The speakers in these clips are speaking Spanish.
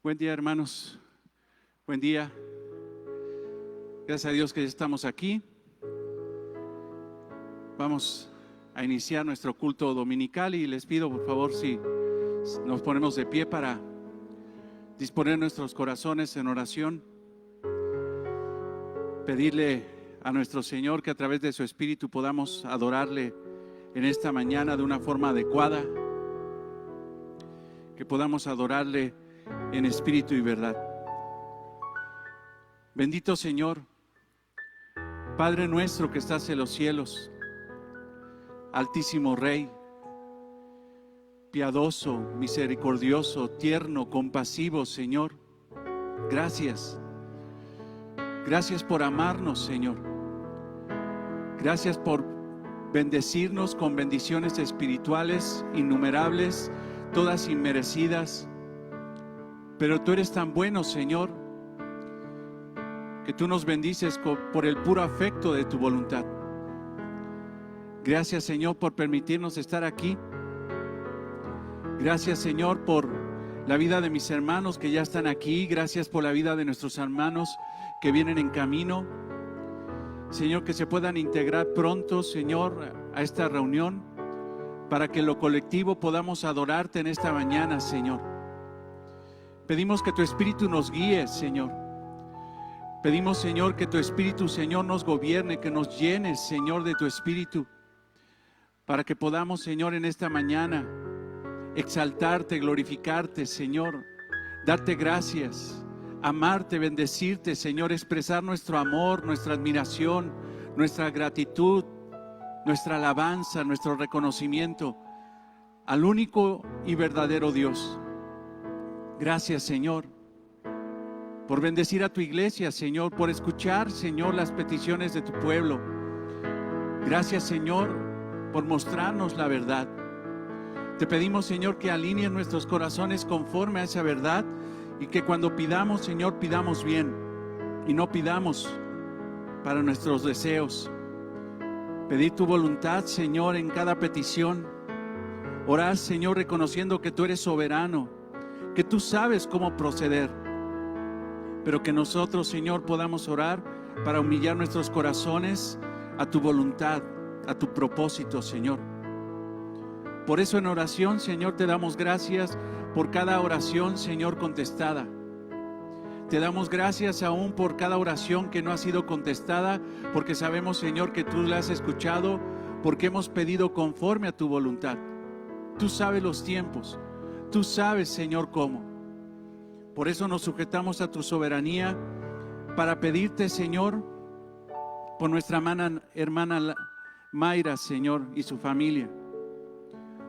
Buen día, hermanos. Buen día. Gracias a Dios que ya estamos aquí. Vamos a iniciar nuestro culto dominical y les pido por favor si nos ponemos de pie para disponer nuestros corazones en oración. Pedirle a nuestro Señor que a través de su Espíritu podamos adorarle en esta mañana de una forma adecuada, que podamos adorarle en espíritu y verdad. Bendito Señor, Padre nuestro que estás en los cielos, Altísimo Rey, piadoso, misericordioso, tierno, compasivo, Señor, gracias. Gracias por amarnos, Señor. Gracias por bendecirnos con bendiciones espirituales innumerables, todas inmerecidas. Pero tú eres tan bueno, Señor, que tú nos bendices por el puro afecto de tu voluntad. Gracias, Señor, por permitirnos estar aquí. Gracias, Señor, por la vida de mis hermanos que ya están aquí. Gracias por la vida de nuestros hermanos que vienen en camino. Señor, que se puedan integrar pronto, Señor, a esta reunión, para que en lo colectivo podamos adorarte en esta mañana, Señor. Pedimos que tu Espíritu nos guíe, Señor. Pedimos, Señor, que tu Espíritu, Señor, nos gobierne, que nos llene, Señor, de tu Espíritu, para que podamos, Señor, en esta mañana exaltarte, glorificarte, Señor, darte gracias, amarte, bendecirte, Señor, expresar nuestro amor, nuestra admiración, nuestra gratitud, nuestra alabanza, nuestro reconocimiento al único y verdadero Dios. Gracias, Señor, por bendecir a tu iglesia, Señor, por escuchar, Señor, las peticiones de tu pueblo. Gracias, Señor, por mostrarnos la verdad. Te pedimos, Señor, que alineen nuestros corazones conforme a esa verdad y que cuando pidamos, Señor, pidamos bien y no pidamos para nuestros deseos. Pedir tu voluntad, Señor, en cada petición. Orar, Señor, reconociendo que tú eres soberano, que tú sabes cómo proceder, pero que nosotros, Señor, podamos orar para humillar nuestros corazones a tu voluntad, a tu propósito, Señor. Por eso en oración, Señor, te damos gracias por cada oración, Señor, contestada. Te damos gracias aún por cada oración que no ha sido contestada, porque sabemos, Señor, que tú la has escuchado, porque hemos pedido conforme a tu voluntad. Tú sabes los tiempos. Tú sabes, Señor, cómo. Por eso nos sujetamos a tu soberanía para pedirte, Señor, por nuestra hermana Mayra, Señor, y su familia.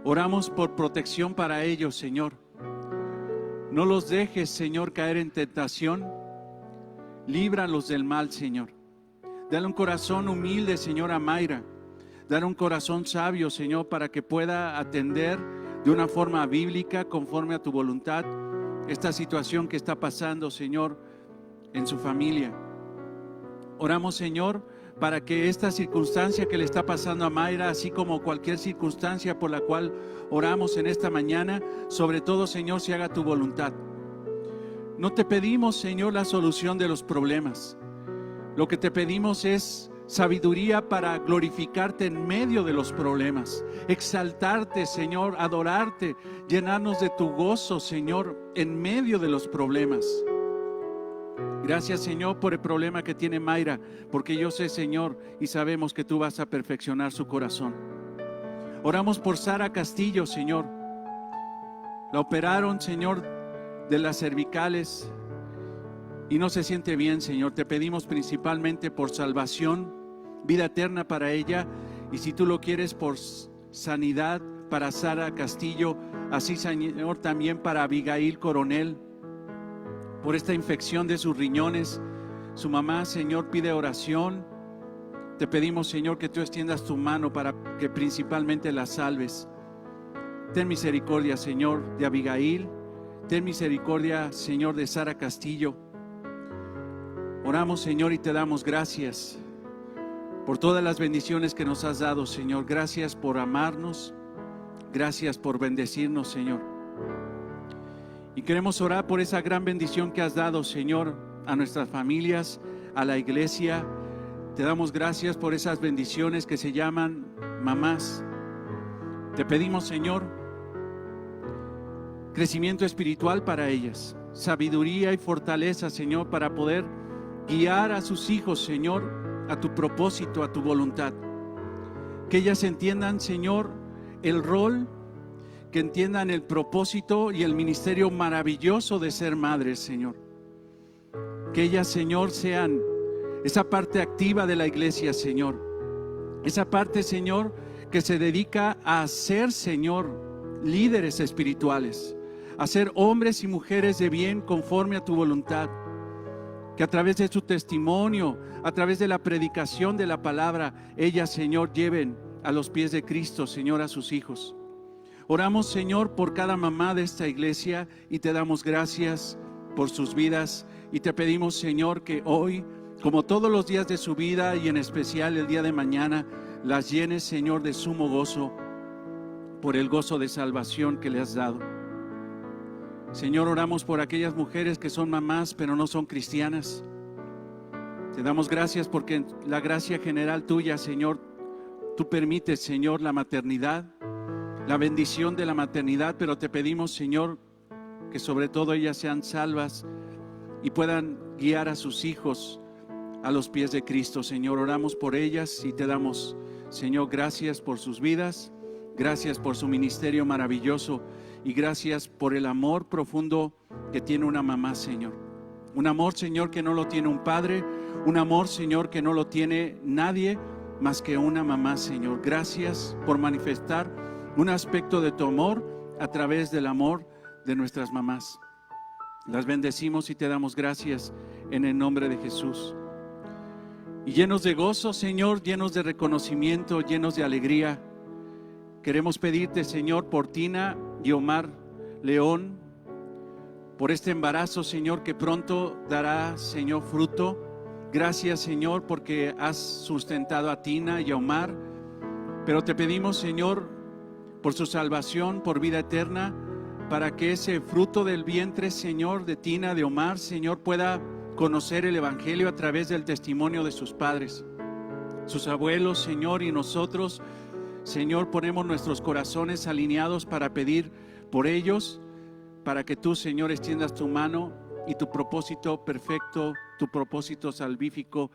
Oramos por protección para ellos, Señor. No los dejes, Señor, caer en tentación. Líbralos del mal, Señor. Dale un corazón humilde, Señor, a Mayra. Dale un corazón sabio, Señor, para que pueda atender de una forma bíblica, conforme a tu voluntad, esta situación que está pasando, Señor, en su familia. Oramos, Señor, para que esta circunstancia que le está pasando a Mayra, así como cualquier circunstancia por la cual oramos en esta mañana, sobre todo, Señor, se haga tu voluntad. No te pedimos, Señor, la solución de los problemas. Lo que te pedimos es sabiduría para glorificarte en medio de los problemas, exaltarte, Señor, adorarte, llenarnos de tu gozo, Señor, en medio de los problemas. Gracias, Señor, por el problema que tiene Mayra, porque yo sé, Señor, y sabemos que tú vas a perfeccionar su corazón. Oramos por Sara Castillo, Señor. La operaron, Señor, de las cervicales y no se siente bien, Señor. Te pedimos principalmente por salvación, vida eterna para ella, y si tú lo quieres, por sanidad para Sara Castillo, así, Señor, también para Abigail Coronel, por esta infección de sus riñones. Su mamá, Señor, pide oración. Te pedimos, Señor, que tú extiendas tu mano para que principalmente la salves. Ten misericordia, Señor, de Abigail. Ten misericordia, Señor, de Sara Castillo. Oramos, Señor, y te damos gracias por todas las bendiciones que nos has dado, Señor. Gracias por amarnos. Gracias por bendecirnos, Señor. Y queremos orar por esa gran bendición que has dado, Señor, a nuestras familias, a la iglesia. Te damos gracias por esas bendiciones que se llaman mamás. Te pedimos, Señor, crecimiento espiritual para ellas, sabiduría y fortaleza, Señor, para poder guiar a sus hijos, Señor, a tu propósito, a tu voluntad. Que ellas entiendan, Señor, el rol, que entiendan el propósito y el ministerio maravilloso de ser madres, Señor. Que ellas, Señor, sean esa parte activa de la iglesia, Señor. Esa parte, Señor, que se dedica a ser, Señor, líderes espirituales, a ser hombres y mujeres de bien conforme a tu voluntad. Que a través de su testimonio, a través de la predicación de la palabra, ellas, Señor, lleven a los pies de Cristo, Señor, a sus hijos. Oramos, Señor, por cada mamá de esta iglesia y te damos gracias por sus vidas. Y te pedimos, Señor, que hoy, como todos los días de su vida y en especial el día de mañana, las llenes, Señor, de sumo gozo por el gozo de salvación que le has dado. Señor, oramos por aquellas mujeres que son mamás pero no son cristianas. Te damos gracias porque la gracia general tuya, Señor, tú permites, Señor, la maternidad, la bendición de la maternidad, pero te pedimos, Señor, que sobre todo ellas sean salvas y puedan guiar a sus hijos a los pies de Cristo. Señor, oramos por ellas y te damos, Señor, gracias por sus vidas, gracias por su ministerio maravilloso y gracias por el amor profundo que tiene una mamá, Señor. Un amor, Señor, que no lo tiene un padre, un amor, Señor, que no lo tiene nadie más que una mamá, Señor. Gracias por manifestar un aspecto de tu amor a través del amor de nuestras mamás. Las bendecimos y te damos gracias en el nombre de Jesús. Y llenos de gozo, Señor, llenos de reconocimiento, llenos de alegría, queremos pedirte, Señor, por Tina y Omar León, por este embarazo, Señor, que pronto dará, Señor, fruto. Gracias, Señor, porque has sustentado a Tina y a Omar, pero te pedimos, Señor, por su salvación, por vida eterna, para que ese fruto del vientre, Señor, de Tina, de Omar, Señor, pueda conocer el evangelio a través del testimonio de sus padres, sus abuelos, Señor, y nosotros, Señor, ponemos nuestros corazones alineados para pedir por ellos, para que tú, Señor, extiendas tu mano y tu propósito perfecto, tu propósito salvífico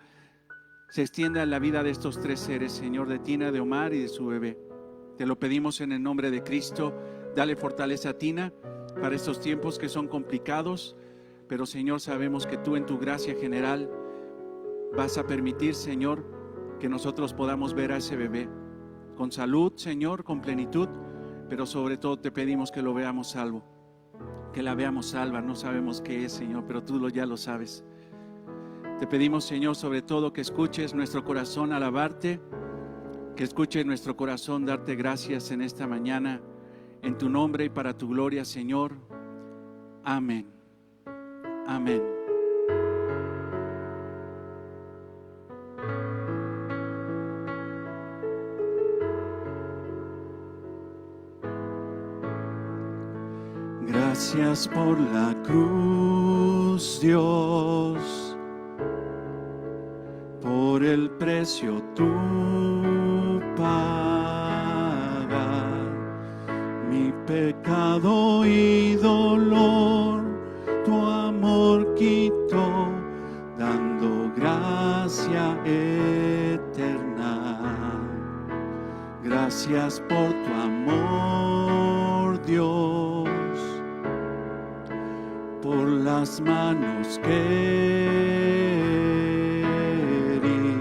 se extienda en la vida de estos tres seres, Señor, de Tina, de Omar y de su bebé. Te lo pedimos en el nombre de Cristo. Dale fortaleza a Tina para estos tiempos que son complicados, pero, Señor, sabemos que tú en tu gracia general vas a permitir, Señor, que nosotros podamos ver a ese bebé con salud, Señor, con plenitud, pero sobre todo te pedimos que lo veamos salvo, que la veamos salva. No sabemos qué es, Señor, pero tú ya lo sabes. Te pedimos, Señor, sobre todo que escuches nuestro corazón alabarte, que escuche nuestro corazón darte gracias en esta mañana, en tu nombre y para tu gloria, Señor. Amén. Amén. Gracias por la cruz, Dios, por el precio tú pagas, mi pecado y dolor, tu amor quitó, dando gracia eterna. Gracias por tu amor, Dios, por las manos que herí,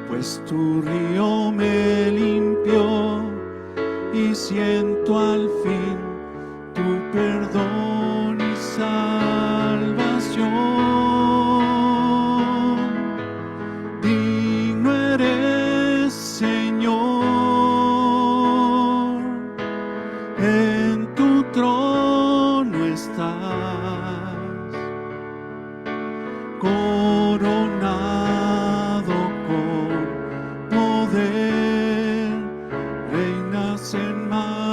pues tu río me limpió y siento al fin tu perdón y salvación. Digno eres, Señor, en tu trono estás, coronado con poder, reinas en majestad.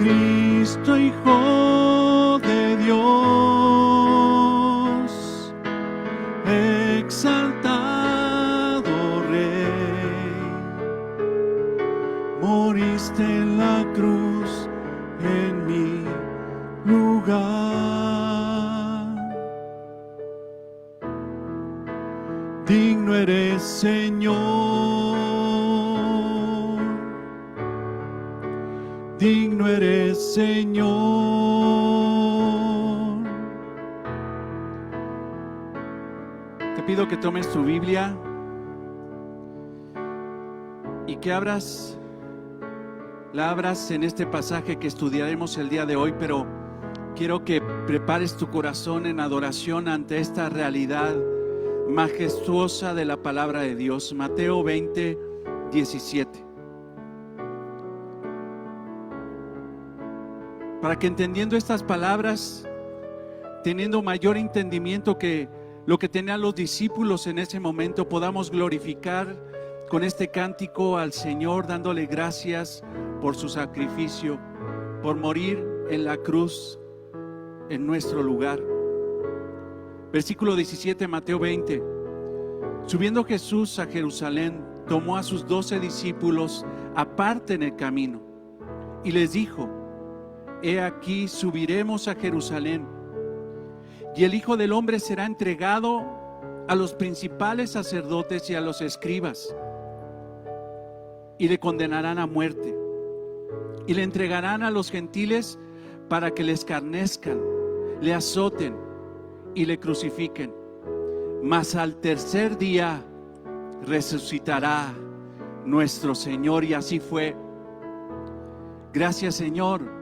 Cristo, Hijo de Dios, exaltado Rey, moriste en la cruz en mi lugar. Digno eres, Señor, digno eres, Señor. Te pido que tomes tu Biblia y que la abras en este pasaje que estudiaremos el día de hoy, pero quiero que prepares tu corazón en adoración ante esta realidad majestuosa de la palabra de Dios. Mateo 20, 17. Para que entendiendo estas palabras, teniendo mayor entendimiento que lo que tenían los discípulos en ese momento, podamos glorificar con este cántico al Señor, dándole gracias por su sacrificio, por morir en la cruz en nuestro lugar. Versículo 17, Mateo 20. Subiendo Jesús a Jerusalén, tomó a sus 12 discípulos aparte en el camino y les dijo: He aquí, subiremos a Jerusalén, y el Hijo del Hombre será entregado a los principales sacerdotes y a los escribas, y le condenarán a muerte, y le entregarán a los gentiles para que le escarnezcan, le azoten y le crucifiquen. Mas al tercer día resucitará nuestro Señor. Y así fue. Gracias, Señor.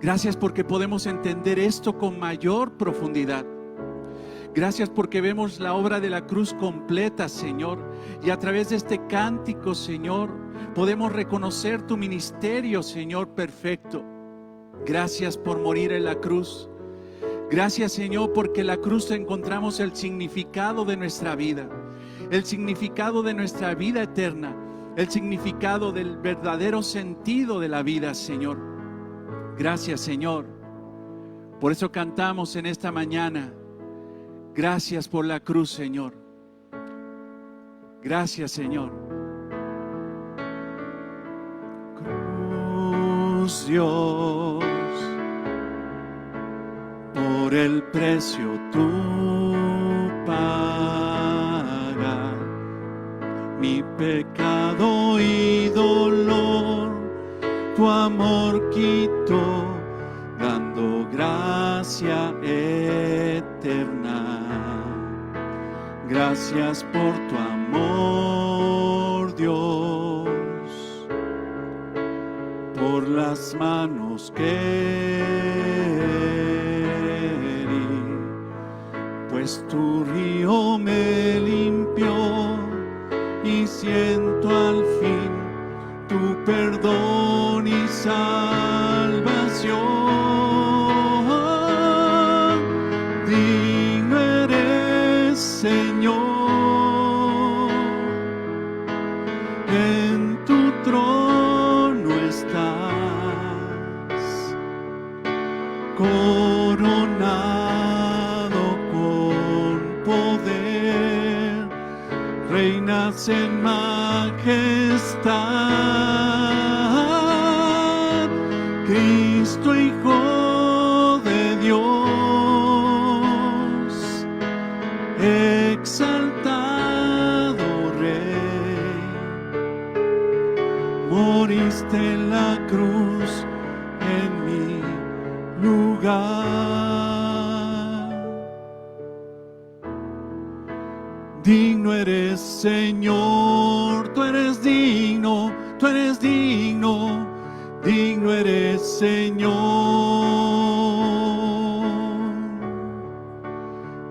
Gracias porque podemos entender esto con mayor profundidad. Gracias porque vemos la obra de la cruz completa, Señor. Y a través de este cántico, Señor, podemos reconocer tu ministerio, Señor, perfecto. Gracias por morir en la cruz. Gracias, Señor, porque en la cruz encontramos el significado de nuestra vida, el significado de nuestra vida eterna, el significado del verdadero sentido de la vida, Señor. Gracias, Señor. Por eso cantamos en esta mañana: gracias por la cruz, Señor. Gracias, Señor. Cruz, Dios, por el precio tú pagas mi pecado y dolor, tu amor quitó, dando gracia eterna. Gracias por tu amor, Dios, por las manos que herí, pues tu río me limpió y siento al fin tu perdón y salvación. Digno eres, Señor, en tu trono estás, coronado con poder, reinas en majestad. Cristo, Hijo de Dios, exaltado Rey, moriste en la cruz en mi lugar. Digno eres, Señor, tú eres digno, tú eres digno, digno eres, Señor.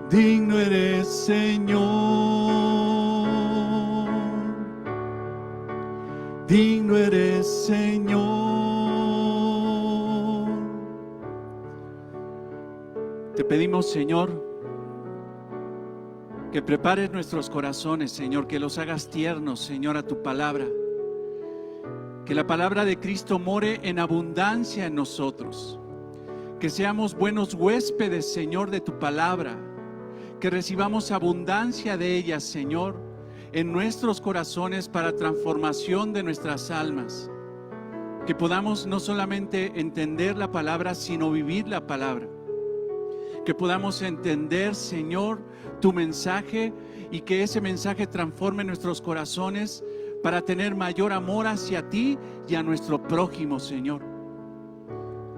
Digno eres, Señor. Digno eres, Señor. Te pedimos, Señor, que prepares nuestros corazones, Señor, que los hagas tiernos, Señor, a tu palabra. Que la palabra de Cristo more en abundancia en nosotros. Que seamos buenos huéspedes, Señor, de tu palabra. Que recibamos abundancia de ella, Señor, en nuestros corazones para transformación de nuestras almas. Que podamos no solamente entender la palabra, sino vivir la palabra. Que podamos entender, Señor, tu mensaje y que ese mensaje transforme nuestros corazones para tener mayor amor hacia ti y a nuestro prójimo, Señor.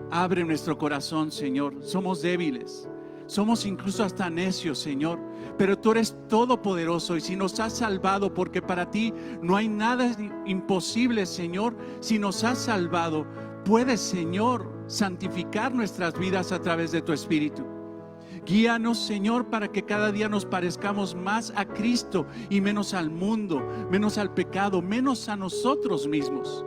Abre nuestro corazón, Señor. Somos débiles. Somos incluso hasta necios, Señor, pero tú eres todopoderoso y si nos has salvado, porque para ti no hay nada imposible, Señor, si nos has salvado, puedes, Señor, santificar nuestras vidas a través de tu Espíritu. Guíanos, Señor, para que cada día nos parezcamos más a Cristo y menos al mundo, menos al pecado, menos a nosotros mismos.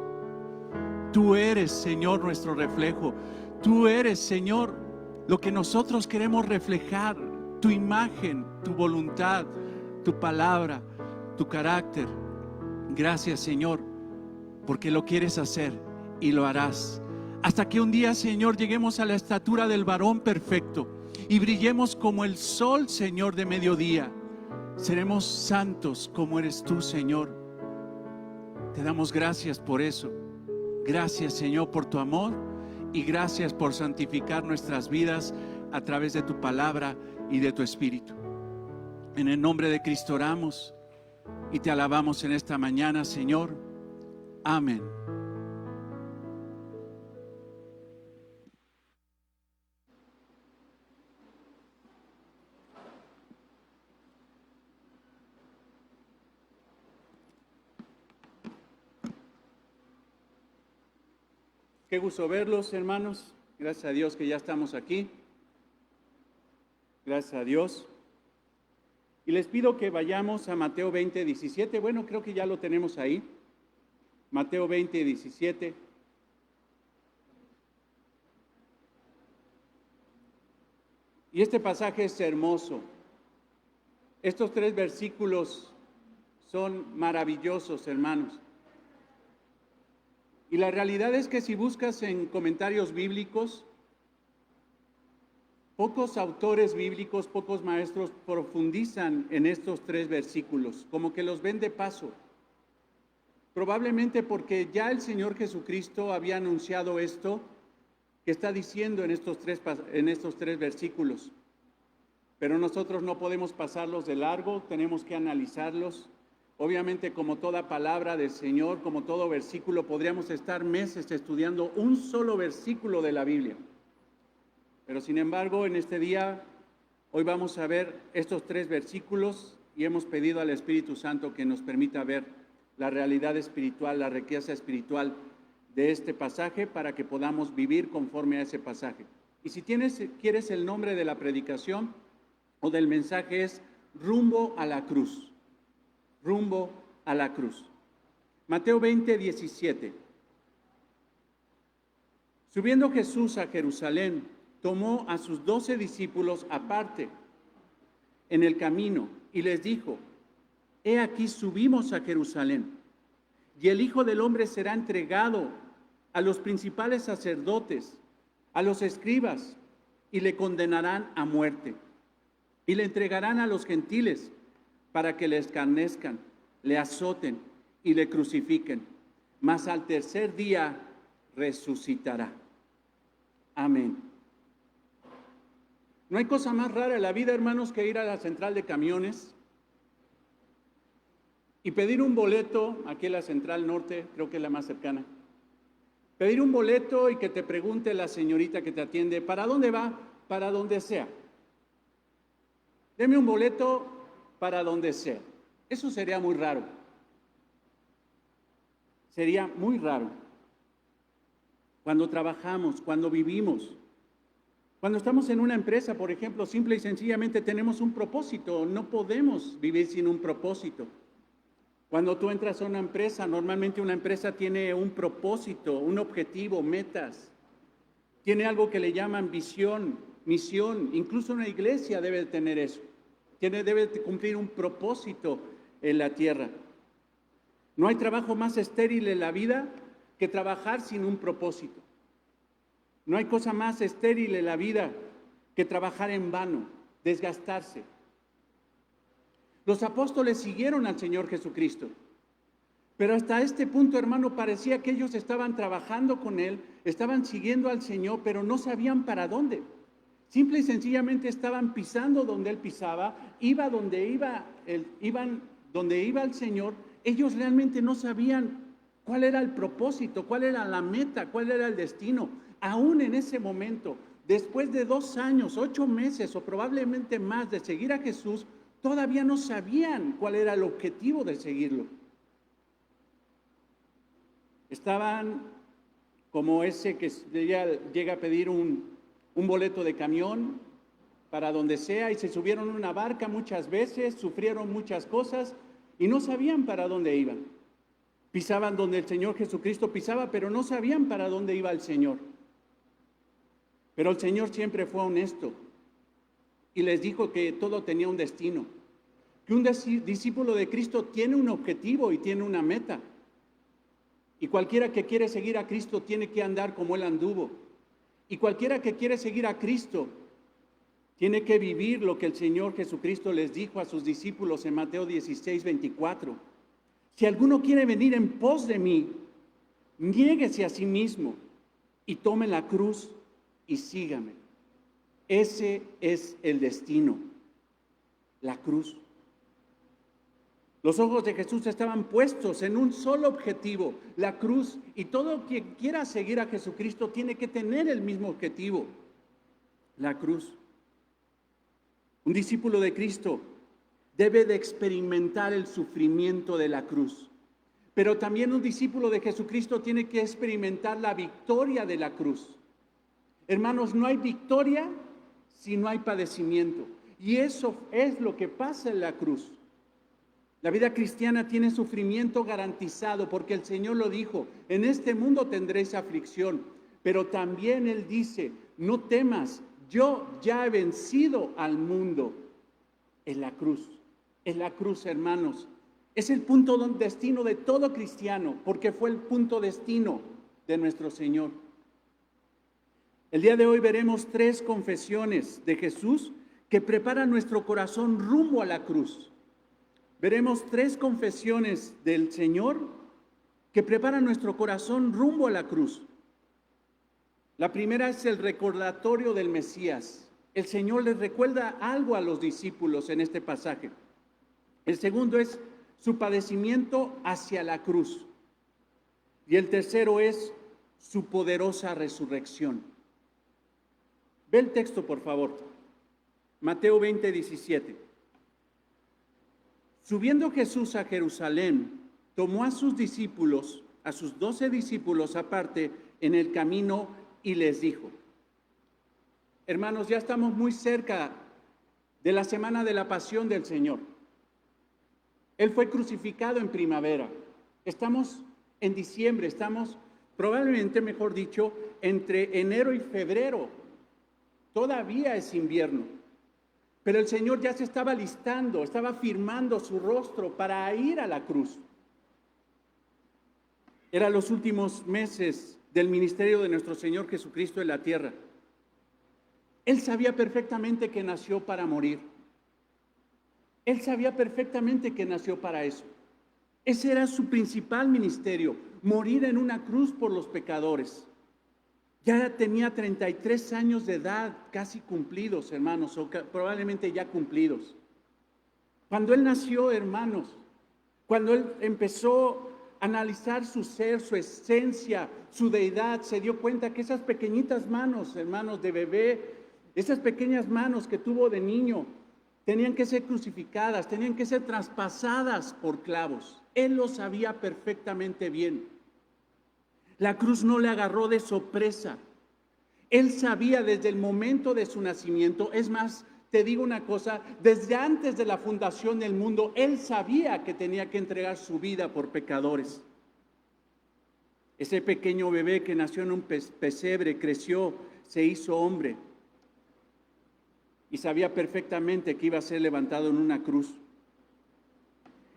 Tú eres, Señor, nuestro reflejo. Tú eres, Señor, lo que nosotros queremos reflejar, tu imagen, tu voluntad, tu palabra, tu carácter. Gracias, Señor, porque lo quieres hacer y lo harás. Hasta que un día, Señor, lleguemos a la estatura del varón perfecto y brillemos como el sol, Señor, de mediodía. Seremos santos como eres tú, Señor. Te damos gracias por eso. Gracias, Señor, por tu amor. Y gracias por santificar nuestras vidas a través de tu palabra y de tu Espíritu. En el nombre de Cristo oramos y te alabamos en esta mañana, Señor. Amén. Qué gusto verlos, hermanos. Gracias a Dios que ya estamos aquí. Gracias a Dios. Y les pido que vayamos a Mateo 20, 17. Bueno, creo que ya lo tenemos ahí. Mateo 20, 17. Y este pasaje es hermoso. Estos 3 versículos son maravillosos, hermanos. Y la realidad es que si buscas en comentarios bíblicos, pocos autores bíblicos, pocos maestros profundizan en estos 3 versículos, como que los ven de paso. Probablemente porque ya el Señor Jesucristo había anunciado esto que está diciendo en estos tres versículos. Pero nosotros no podemos pasarlos de largo, tenemos que analizarlos. Obviamente, como toda palabra del Señor, como todo versículo, podríamos estar meses estudiando un solo versículo de la Biblia. Pero sin embargo, en este día, hoy vamos a ver estos 3 versículos y hemos pedido al Espíritu Santo que nos permita ver la realidad espiritual, la riqueza espiritual de este pasaje para que podamos vivir conforme a ese pasaje. Y si quieres el nombre de la predicación o del mensaje es Rumbo a la Cruz. Rumbo a la cruz. Mateo 20, 17. Subiendo Jesús a Jerusalén, tomó a sus 12 discípulos aparte en el camino y les dijo: He aquí subimos a Jerusalén, y el Hijo del Hombre será entregado a los principales sacerdotes, a los escribas, y le condenarán a muerte, y le entregarán a los gentiles, para que le escarnezcan, le azoten y le crucifiquen, mas al tercer día resucitará. Amén. No hay cosa más rara en la vida, hermanos, que ir a la central de camiones y pedir un boleto, aquí en la central norte, creo que es la más cercana. Pedir un boleto y que te pregunte la señorita que te atiende, ¿para dónde va? Para donde sea. Deme un boleto para donde sea. Eso sería muy raro. Sería muy raro. Cuando trabajamos, cuando vivimos, cuando estamos en una empresa, por ejemplo, simple y sencillamente tenemos un propósito. No podemos vivir sin un propósito. Cuando tú entras a una empresa, normalmente una empresa tiene un propósito, un objetivo, metas. Tiene algo que le llaman visión, misión. Incluso una iglesia debe tener eso. Debe cumplir un propósito en la tierra. No hay trabajo más estéril en la vida que trabajar sin un propósito. No hay cosa más estéril en la vida que trabajar en vano, desgastarse. Los apóstoles siguieron al Señor Jesucristo, pero hasta este punto, hermano, parecía que ellos estaban trabajando con Él, estaban siguiendo al Señor, pero no sabían para dónde. Simple y sencillamente estaban pisando donde Él pisaba, iban donde iba el Señor. Ellos realmente no sabían cuál era el propósito, cuál era la meta, cuál era el destino. Aún en ese momento, después de 2 años, 8 meses o probablemente más de seguir a Jesús, todavía no sabían cuál era el objetivo de seguirlo. Estaban como ese que llega a pedir un boleto de camión para donde sea y se subieron a una barca muchas veces, sufrieron muchas cosas y no sabían para dónde iban. Pisaban donde el Señor Jesucristo pisaba, pero no sabían para dónde iba el Señor. Pero el Señor siempre fue honesto y les dijo que todo tenía un destino, que un discípulo de Cristo tiene un objetivo y tiene una meta. Y cualquiera que quiere seguir a Cristo tiene que andar como Él anduvo. Y cualquiera que quiere seguir a Cristo tiene que vivir lo que el Señor Jesucristo les dijo a sus discípulos en Mateo 16:24. Si alguno quiere venir en pos de mí, niéguese a sí mismo y tome la cruz y sígame. Ese es el destino, la cruz. Los ojos de Jesús estaban puestos en un solo objetivo, la cruz. Y todo quien quiera seguir a Jesucristo tiene que tener el mismo objetivo, la cruz. Un discípulo de Cristo debe de experimentar el sufrimiento de la cruz. Pero también un discípulo de Jesucristo tiene que experimentar la victoria de la cruz. Hermanos, no hay victoria si no hay padecimiento. Y eso es lo que pasa en la cruz. La vida cristiana tiene sufrimiento garantizado porque el Señor lo dijo, en este mundo tendréis aflicción, pero también Él dice, no temas, yo ya he vencido al mundo en la cruz. En la cruz, hermanos, es el punto destino de todo cristiano, porque fue el punto destino de nuestro Señor. El día de hoy veremos 3 confesiones de Jesús que preparan nuestro corazón rumbo a la cruz. Veremos 3 confesiones del Señor que preparan nuestro corazón rumbo a la cruz. La primera es el recordatorio del Mesías. El Señor les recuerda algo a los discípulos en este pasaje. El segundo es su padecimiento hacia la cruz. Y el tercero es su poderosa resurrección. Ve el texto, por favor. Mateo 20:17. Subiendo Jesús a Jerusalén, tomó a sus discípulos, a sus 12 discípulos aparte en el camino y les dijo: hermanos, ya estamos muy cerca de la semana de la pasión del Señor. Él fue crucificado en primavera. Estamos en diciembre, estamos probablemente, mejor dicho, entre enero y febrero. Todavía es invierno. Pero el Señor ya se estaba listando, estaba firmando su rostro para ir a la cruz. Eran los últimos meses del ministerio de nuestro Señor Jesucristo en la tierra. Él sabía perfectamente que nació para morir. Él sabía perfectamente que nació para eso. Ese era su principal ministerio, morir en una cruz por los pecadores. Ya tenía 33 años de edad, casi cumplidos, hermanos, o probablemente ya cumplidos. Cuando Él nació, hermanos, cuando Él empezó a analizar su ser, su esencia, su deidad, se dio cuenta que esas pequeñitas manos, hermanos, de bebé, esas pequeñas manos que tuvo de niño, tenían que ser crucificadas, tenían que ser traspasadas por clavos. Él lo sabía perfectamente bien. La cruz no le agarró de sorpresa. Él sabía desde el momento de su nacimiento. Es más, te digo una cosa, desde antes de la fundación del mundo, Él sabía que tenía que entregar su vida por pecadores. Ese pequeño bebé que nació en un pesebre, creció, se hizo hombre. Y sabía perfectamente que iba a ser levantado en una cruz.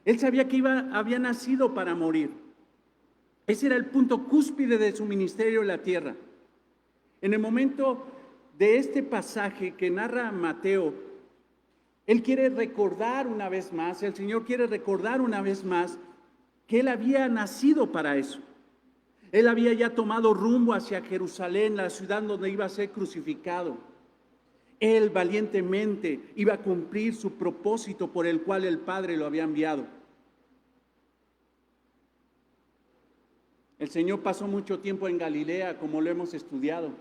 Él sabía que había nacido para morir. Ese era el punto cúspide de su ministerio en la tierra. En el momento de este pasaje que narra Mateo, él quiere recordar una vez más, el Señor quiere recordar una vez más que él había nacido para eso. Él había ya tomado rumbo hacia Jerusalén, la ciudad donde iba a ser crucificado. Él valientemente iba a cumplir su propósito por el cual el Padre lo había enviado. El Señor pasó mucho tiempo en Galilea, como lo hemos estudiado.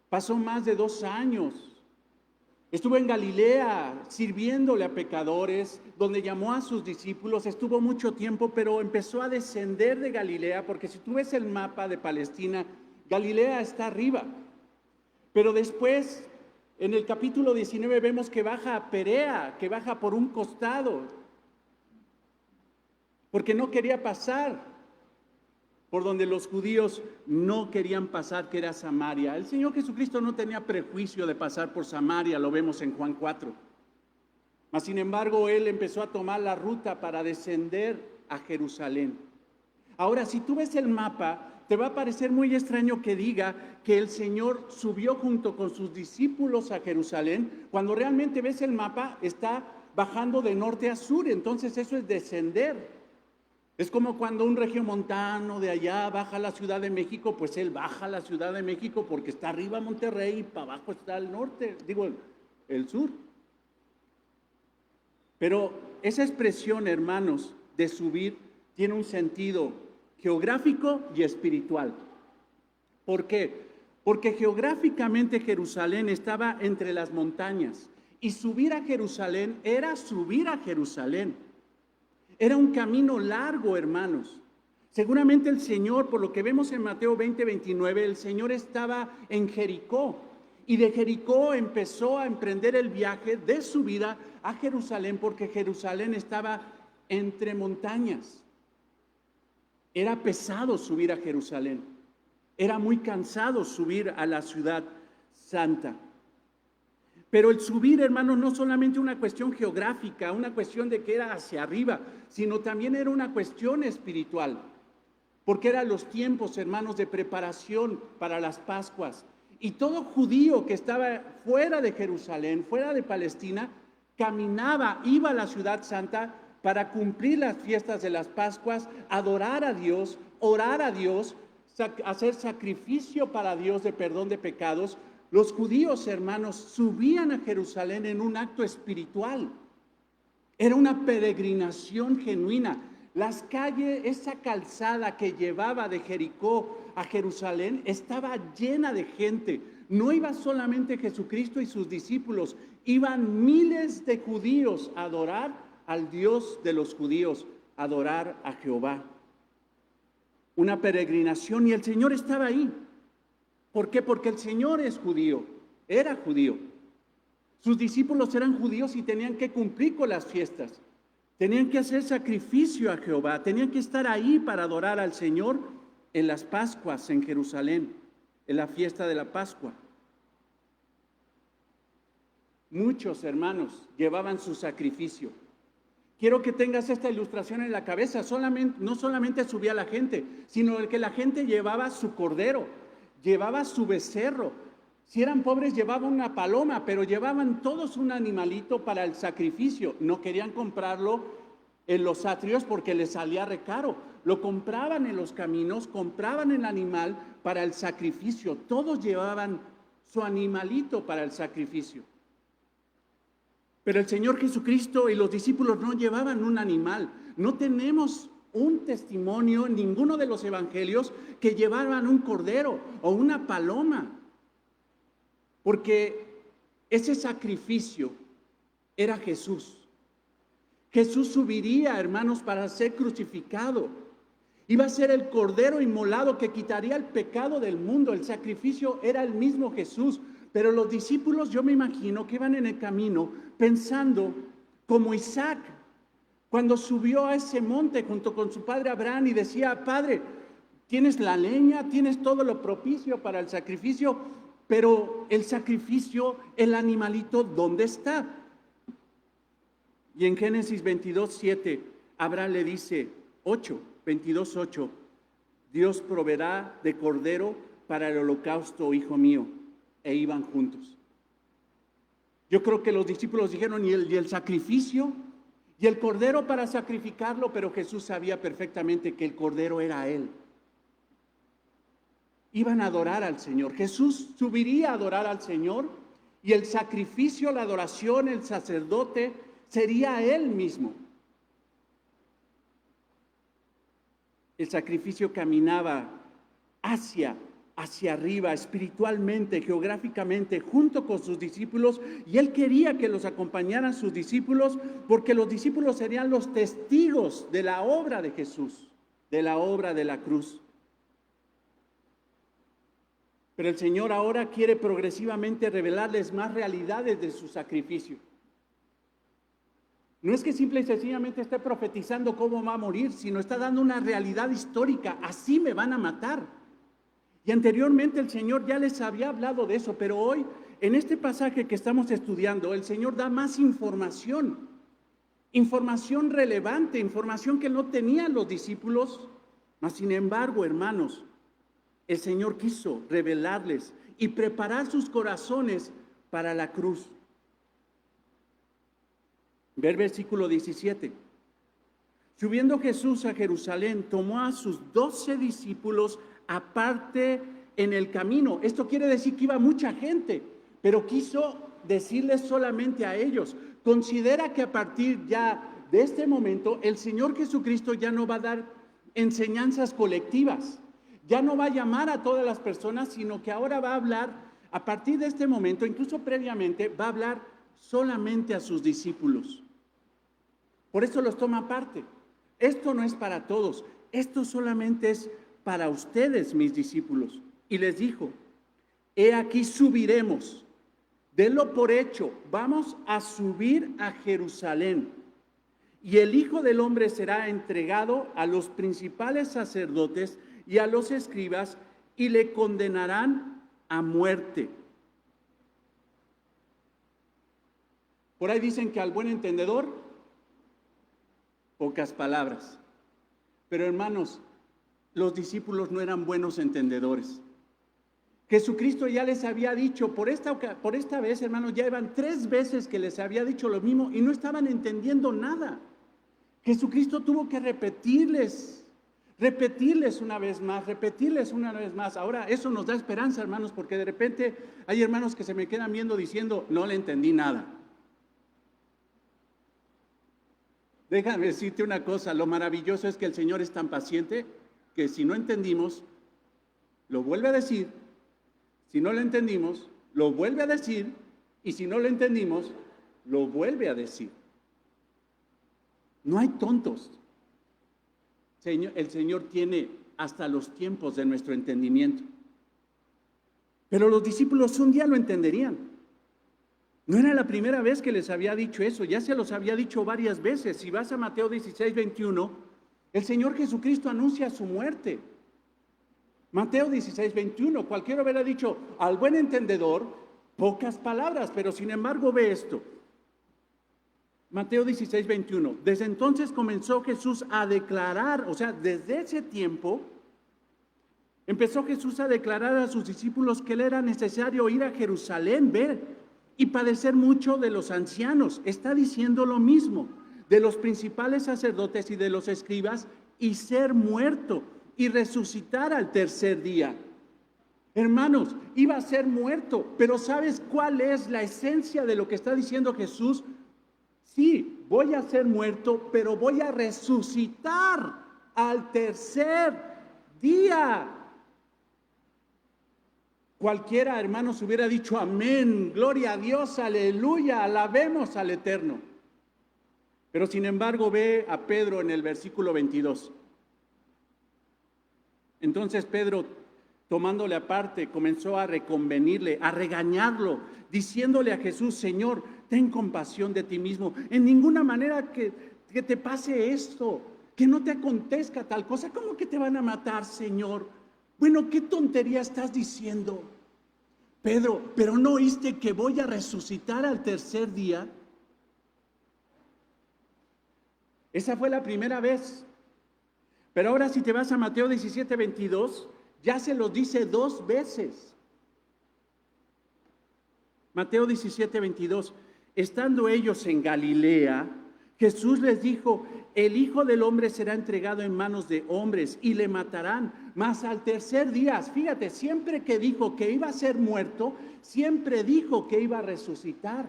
Pasó más de 2 años. Estuvo en Galilea sirviéndole a pecadores, donde llamó a sus discípulos. Estuvo mucho tiempo, pero empezó a descender de Galilea, porque si tú ves el mapa de Palestina, Galilea está arriba. Pero después, en el capítulo 19, vemos que baja a Perea, que baja por un costado, porque no quería pasar por donde los judíos no querían pasar, que era Samaria. El Señor Jesucristo no tenía prejuicio de pasar por Samaria, lo vemos en Juan 4. Mas, sin embargo, Él empezó a tomar la ruta para descender a Jerusalén. Ahora, si tú ves el mapa, te va a parecer muy extraño que diga que el Señor subió junto con sus discípulos a Jerusalén, cuando realmente ves el mapa, está bajando de norte a sur, entonces eso es descender. Es como cuando un regiomontano de allá baja a la Ciudad de México, pues él baja a la Ciudad de México porque está arriba Monterrey y para abajo está el norte, el sur. Pero esa expresión, hermanos, de subir tiene un sentido geográfico y espiritual. ¿Por qué? Porque geográficamente Jerusalén estaba entre las montañas y subir a Jerusalén era subir a Jerusalén. Era un camino largo, hermanos. Seguramente el Señor, por lo que vemos en Mateo 20:29, el Señor estaba en Jericó. Y de Jericó empezó a emprender el viaje de su vida a Jerusalén, porque Jerusalén estaba entre montañas. Era pesado subir a Jerusalén. Era muy cansado subir a la ciudad santa. Pero el subir, hermanos, no solamente una cuestión geográfica, una cuestión de que era hacia arriba, sino también era una cuestión espiritual. Porque eran los tiempos, hermanos, de preparación para las Pascuas. Y todo judío que estaba fuera de Jerusalén, fuera de Palestina, caminaba, iba a la ciudad santa para cumplir las fiestas de las Pascuas, adorar a Dios, orar a Dios, hacer sacrificio para Dios de perdón de pecados. Los judíos, hermanos, subían a Jerusalén en un acto espiritual. Era una peregrinación genuina. Las calles, esa calzada que llevaba de Jericó a Jerusalén, estaba llena de gente. No iba solamente Jesucristo y sus discípulos, iban miles de judíos a adorar al Dios de los judíos, a adorar a Jehová. Una peregrinación, y el Señor estaba ahí. ¿Por qué? Porque el Señor es judío, era judío. Sus discípulos eran judíos y tenían que cumplir con las fiestas. Tenían que hacer sacrificio a Jehová, tenían que estar ahí para adorar al Señor en las Pascuas en Jerusalén, en la fiesta de la Pascua. Muchos hermanos llevaban su sacrificio. Quiero que tengas esta ilustración en la cabeza. No solamente subía la gente, sino el que la gente llevaba su cordero, llevaba su becerro. Si eran pobres llevaban una paloma, pero llevaban todos un animalito para el sacrificio. No querían comprarlo en los atrios porque les salía recaro. Lo compraban en los caminos, compraban el animal para el sacrificio. Todos llevaban su animalito para el sacrificio. Pero el Señor Jesucristo y los discípulos no llevaban un animal. No tenemos un testimonio en ninguno de los evangelios que llevaban un cordero o una paloma. Porque ese sacrificio era Jesús. Jesús subiría, hermanos, para ser crucificado. Iba a ser el cordero inmolado que quitaría el pecado del mundo. El sacrificio era el mismo Jesús. Pero los discípulos, yo me imagino que iban en el camino pensando como Isaac, cuando subió a ese monte junto con su padre Abraham y decía: Padre, tienes la leña, tienes todo lo propicio para el sacrificio, pero el sacrificio, el animalito, ¿dónde está? Y en Génesis 22:7, Abraham le dice, 22:8, Dios proveerá de cordero para el holocausto, hijo mío. E iban juntos. Yo creo que los discípulos dijeron, ¿y el sacrificio? Y el cordero para sacrificarlo, pero Jesús sabía perfectamente que el cordero era Él. Iban a adorar al Señor. Jesús subiría a adorar al Señor y el sacrificio, la adoración, el sacerdote sería Él mismo. El sacrificio caminaba hacia arriba, espiritualmente, geográficamente, junto con sus discípulos, y Él quería que los acompañaran sus discípulos, porque los discípulos serían los testigos de la obra de Jesús, de la obra de la cruz. Pero el Señor ahora quiere progresivamente revelarles más realidades de su sacrificio. No es que simple y sencillamente esté profetizando cómo va a morir, sino está dando una realidad histórica. Así me van a matar. Y anteriormente el Señor ya les había hablado de eso, pero hoy, en este pasaje que estamos estudiando, el Señor da más información. Información relevante, información que no tenían los discípulos. Mas sin embargo, hermanos, el Señor quiso revelarles y preparar sus corazones para la cruz. Ve el versículo 17. Subiendo Jesús a Jerusalén, tomó a sus 12 discípulos aparte en el camino. Esto quiere decir que iba mucha gente, pero quiso decirles solamente a ellos. Considera que a partir ya de este momento, el Señor Jesucristo ya no va a dar enseñanzas colectivas. Ya no va a llamar a todas las personas, sino que ahora va a hablar, a partir de este momento, incluso previamente, va a hablar solamente a sus discípulos. Por eso los toma aparte. Esto no es para todos, esto solamente es para ustedes, mis discípulos. Y les dijo, he aquí subiremos, denlo por hecho, vamos a subir a Jerusalén. Y el Hijo del Hombre será entregado a los principales sacerdotes y a los escribas, y le condenarán a muerte. Por ahí dicen que al buen entendedor, pocas palabras. Pero hermanos, los discípulos no eran buenos entendedores. Jesucristo ya les había dicho, por esta vez, hermanos, ya iban 3 veces que les había dicho lo mismo y no estaban entendiendo nada. Jesucristo tuvo que repetirles una vez más. Ahora, eso nos da esperanza, hermanos, porque de repente hay hermanos que se me quedan viendo diciendo, no le entendí nada. Déjame decirte una cosa, lo maravilloso es que el Señor es tan paciente que si no entendimos, lo vuelve a decir, si no lo entendimos, lo vuelve a decir, y si no lo entendimos, lo vuelve a decir. No hay tontos. El Señor tiene hasta los tiempos de nuestro entendimiento. Pero los discípulos un día lo entenderían. No era la primera vez que les había dicho eso, ya se los había dicho varias veces. Si vas a Mateo 16, 21, el Señor Jesucristo anuncia su muerte. Mateo 16, 21, cualquiera hubiera dicho, al buen entendedor, pocas palabras, pero sin embargo ve esto. Mateo 16, 21. Desde entonces comenzó Jesús a declarar, o sea, desde ese tiempo, empezó Jesús a declarar a sus discípulos que le era necesario ir a Jerusalén, ver y padecer mucho de los ancianos. Está diciendo lo mismo, de los principales sacerdotes y de los escribas, y ser muerto y resucitar al tercer día. Hermanos, iba a ser muerto, pero ¿sabes cuál es la esencia de lo que está diciendo Jesús? Sí, voy a ser muerto, pero voy a resucitar al tercer día. Cualquiera, hermanos, hubiera dicho amén, gloria a Dios, aleluya, alabemos al Eterno. Pero sin embargo ve a Pedro en el versículo 22. Entonces Pedro, tomándole aparte, comenzó a reconvenirle, a regañarlo, diciéndole a Jesús, Señor, ten compasión de ti mismo. En ninguna manera que te pase esto, que no te acontezca tal cosa. ¿Cómo que te van a matar, Señor? Bueno, ¿qué tontería estás diciendo? Pedro, ¿pero no oíste que voy a resucitar al tercer día? Esa fue la primera vez. Pero ahora si te vas a Mateo 17, 22, ya se los dice 2 veces. Mateo 17, 22. Estando ellos en Galilea, Jesús les dijo: el Hijo del Hombre será entregado en manos de hombres y le matarán, mas al tercer día, fíjate, siempre que dijo que iba a ser muerto, siempre dijo que iba a resucitar.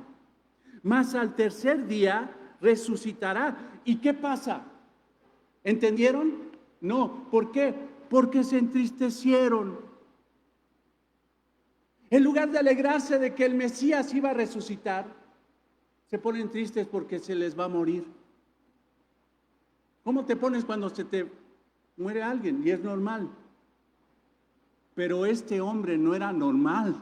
Mas al tercer día resucitará. ¿Y qué pasa? ¿Entendieron? No. ¿Por qué? Porque se entristecieron. En lugar de alegrarse de que el Mesías iba a resucitar, se ponen tristes porque se les va a morir. ¿Cómo te pones cuando se te muere alguien? Y es normal. Pero este hombre no era normal.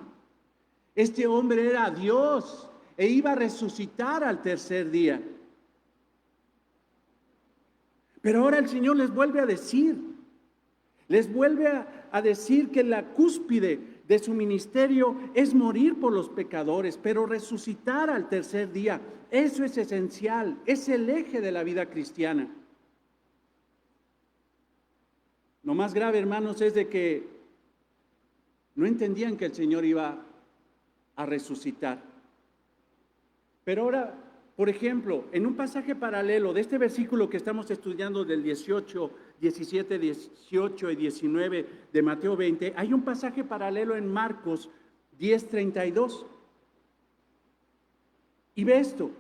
Este hombre era Dios e iba a resucitar al tercer día. Pero ahora el Señor les vuelve a decir, que la cúspide de su ministerio es morir por los pecadores, pero resucitar al tercer día. Eso es esencial, es el eje de la vida cristiana. Lo más grave, hermanos, es de que no entendían que el Señor iba a resucitar. Pero ahora, por ejemplo, en un pasaje paralelo de este versículo que estamos estudiando del 18, 17, 18 y 19 de Mateo 20, hay un pasaje paralelo en Marcos 10, 32. Y ve esto.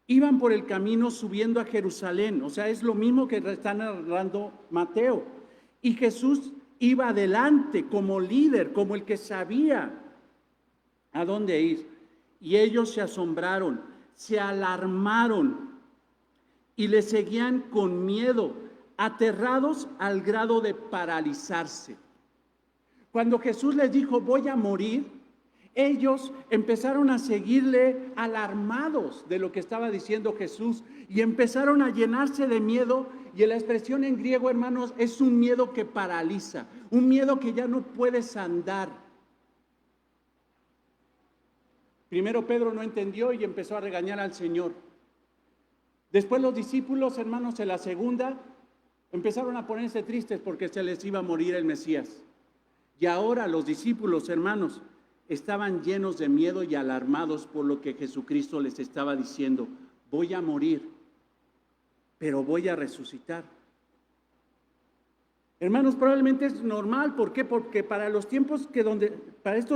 Iban por el camino subiendo a Jerusalén, o sea, es lo mismo que está narrando Mateo. Y Jesús iba adelante como líder, como el que sabía a dónde ir. Y ellos se asombraron, se alarmaron y le seguían con miedo, aterrados al grado de paralizarse. Cuando Jesús les dijo: voy a morir, ellos empezaron a seguirle alarmados de lo que estaba diciendo Jesús y empezaron a llenarse de miedo. Y la expresión en griego, hermanos, es un miedo que paraliza, un miedo que ya no puedes andar. Primero Pedro no entendió y empezó a regañar al Señor. Después los discípulos, hermanos, en la segunda, empezaron a ponerse tristes porque se les iba a morir el Mesías. Y ahora los discípulos, hermanos, estaban llenos de miedo y alarmados por lo que Jesucristo les estaba diciendo: voy a morir, pero voy a resucitar. Hermanos, probablemente es normal. ¿Por qué? Porque para estos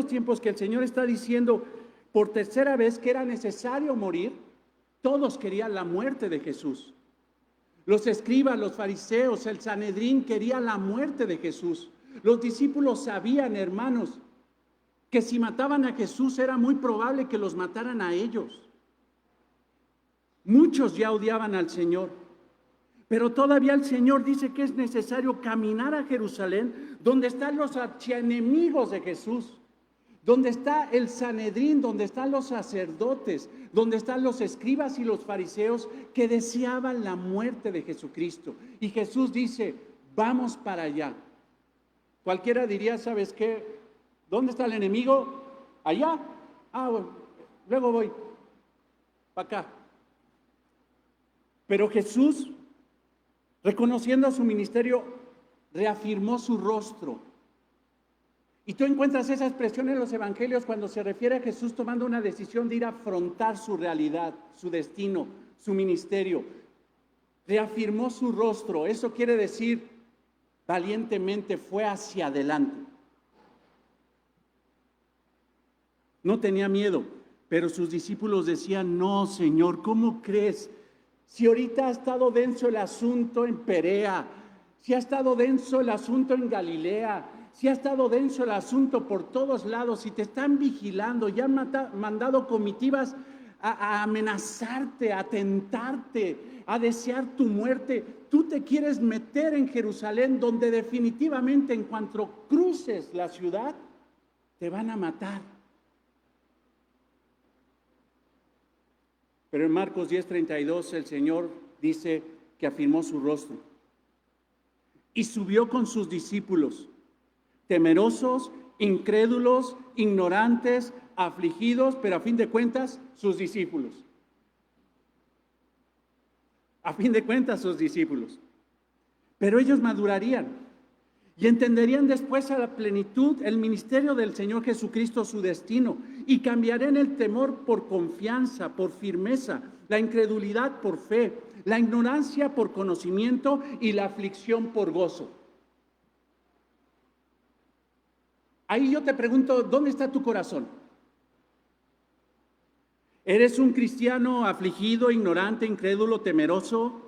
tiempos que el Señor está diciendo por tercera vez que era necesario morir, todos querían la muerte de Jesús. Los escribas, los fariseos, el Sanedrín quería la muerte de Jesús. Los discípulos sabían, hermanos, que si mataban a Jesús era muy probable que los mataran a ellos. Muchos ya odiaban al Señor, pero todavía el Señor dice que es necesario caminar a Jerusalén, donde están los archienemigos de Jesús, donde está el Sanedrín, donde están los sacerdotes, donde están los escribas y los fariseos que deseaban la muerte de Jesucristo. Y Jesús dice: vamos para allá. Cualquiera diría: ¿sabes qué? ¿Dónde está el enemigo? Allá. Bueno, luego voy para acá. Pero Jesús, reconociendo su ministerio, reafirmó su rostro. Y tú encuentras esa expresión en los evangelios cuando se refiere a Jesús tomando una decisión de ir a afrontar su realidad, su destino, su ministerio. Reafirmó su rostro. Eso quiere decir, valientemente fue hacia adelante. No tenía miedo, pero sus discípulos decían: no, Señor, ¿cómo crees? Si ahorita ha estado denso el asunto en Perea, si ha estado denso el asunto en Galilea, si ha estado denso el asunto por todos lados, si te están vigilando, ya han mandado comitivas a amenazarte, a tentarte, a desear tu muerte, tú te quieres meter en Jerusalén, donde definitivamente en cuanto cruces la ciudad, te van a matar. Pero en Marcos 10:32 el Señor dice que afirmó su rostro y subió con sus discípulos, temerosos, incrédulos, ignorantes, afligidos, pero a fin de cuentas sus discípulos. A fin de cuentas sus discípulos. pero ellos madurarían y entenderían después a la plenitud el ministerio del Señor Jesucristo, su destino, y cambiarían el temor por confianza, por firmeza, la incredulidad por fe, la ignorancia por conocimiento y la aflicción por gozo. Ahí yo te pregunto, ¿dónde está tu corazón? ¿Eres un cristiano afligido, ignorante, incrédulo, temeroso,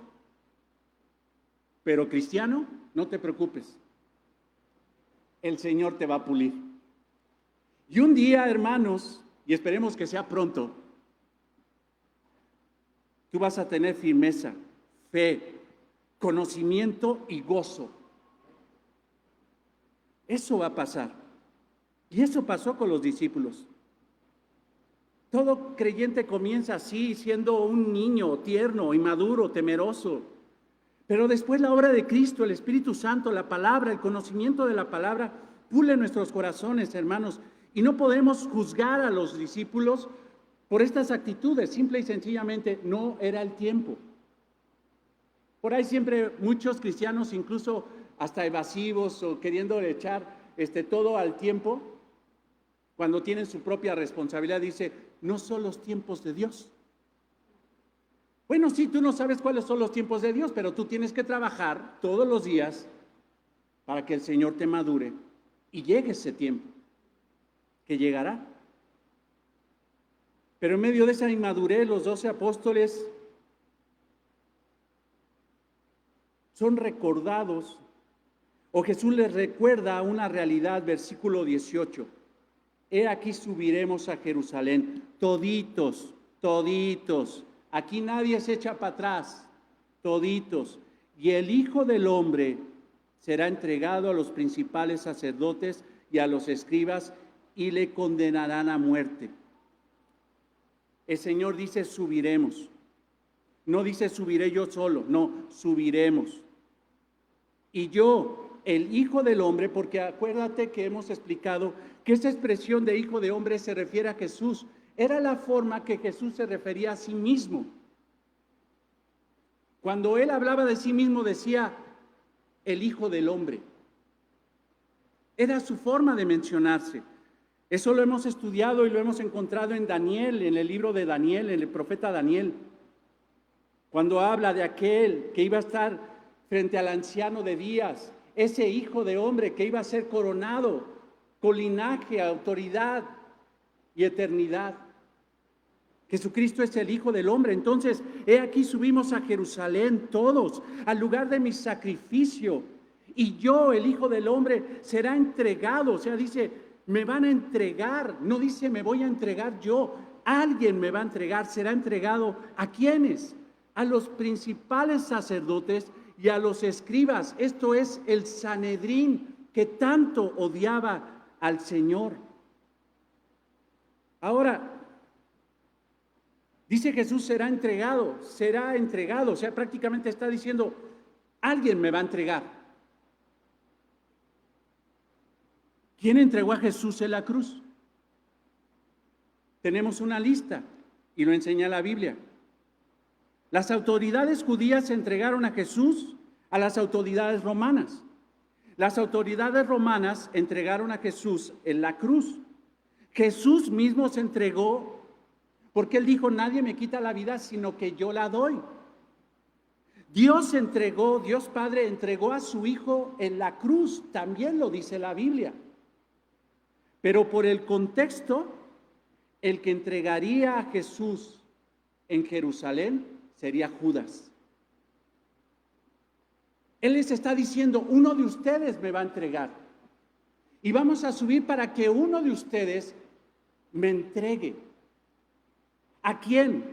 pero cristiano? No te preocupes. El Señor te va a pulir. Y un día, hermanos, y esperemos que sea pronto, tú vas a tener firmeza, fe, conocimiento y gozo. Eso va a pasar. Y eso pasó con los discípulos. Todo creyente comienza así, siendo un niño tierno, inmaduro, temeroso. Pero después la obra de Cristo, el Espíritu Santo, la palabra, el conocimiento de la palabra, pule nuestros corazones, hermanos. Y no podemos juzgar a los discípulos por estas actitudes. Simple y sencillamente no era el tiempo. Por ahí siempre muchos cristianos, incluso hasta evasivos o queriendo echar todo al tiempo, cuando tienen su propia responsabilidad, dice, no son los tiempos de Dios. Bueno, sí, tú no sabes cuáles son los tiempos de Dios, pero tú tienes que trabajar todos los días para que el Señor te madure y llegue ese tiempo, que llegará. Pero en medio de esa inmadurez, los 12 apóstoles son recordados, o Jesús les recuerda una realidad, versículo 18. He aquí subiremos a Jerusalén, toditos, toditos. Aquí nadie se echa para atrás, toditos. Y el Hijo del Hombre será entregado a los principales sacerdotes y a los escribas y le condenarán a muerte. El Señor dice subiremos. No dice subiré yo solo, no, subiremos. Y yo, el Hijo del Hombre, porque acuérdate que hemos explicado que esta expresión de Hijo de Hombre se refiere a Jesús. Era la forma que Jesús se refería a sí mismo. Cuando él hablaba de sí mismo decía el Hijo del Hombre. Era su forma de mencionarse. Eso lo hemos estudiado y lo hemos encontrado en Daniel, en el libro de Daniel, en el profeta Daniel. Cuando habla de aquel que iba a estar frente al anciano de días, ese Hijo de Hombre que iba a ser coronado con linaje, autoridad y eternidad. Jesucristo es el Hijo del Hombre. Entonces, he aquí subimos a Jerusalén todos, al lugar de mi sacrificio. Y yo, el Hijo del Hombre, será entregado. O sea, dice, me van a entregar. No dice, me voy a entregar yo. Alguien me va a entregar. Será entregado. ¿A quiénes? A los principales sacerdotes y a los escribas. Esto es el Sanedrín que tanto odiaba al Señor. Ahora, dice Jesús será entregado, o sea, prácticamente está diciendo, alguien me va a entregar. ¿Quién entregó a Jesús en la cruz? Tenemos una lista y lo enseña la Biblia. Las autoridades judías entregaron a Jesús a las autoridades romanas. Las autoridades romanas entregaron a Jesús en la cruz. Jesús mismo se entregó porque él dijo, nadie me quita la vida, sino que yo la doy. Dios Padre entregó a su Hijo en la cruz, también lo dice la Biblia. Pero por el contexto, el que entregaría a Jesús en Jerusalén sería Judas. Él les está diciendo, uno de ustedes me va a entregar. Y vamos a subir para que uno de ustedes me entregue. ¿A quién?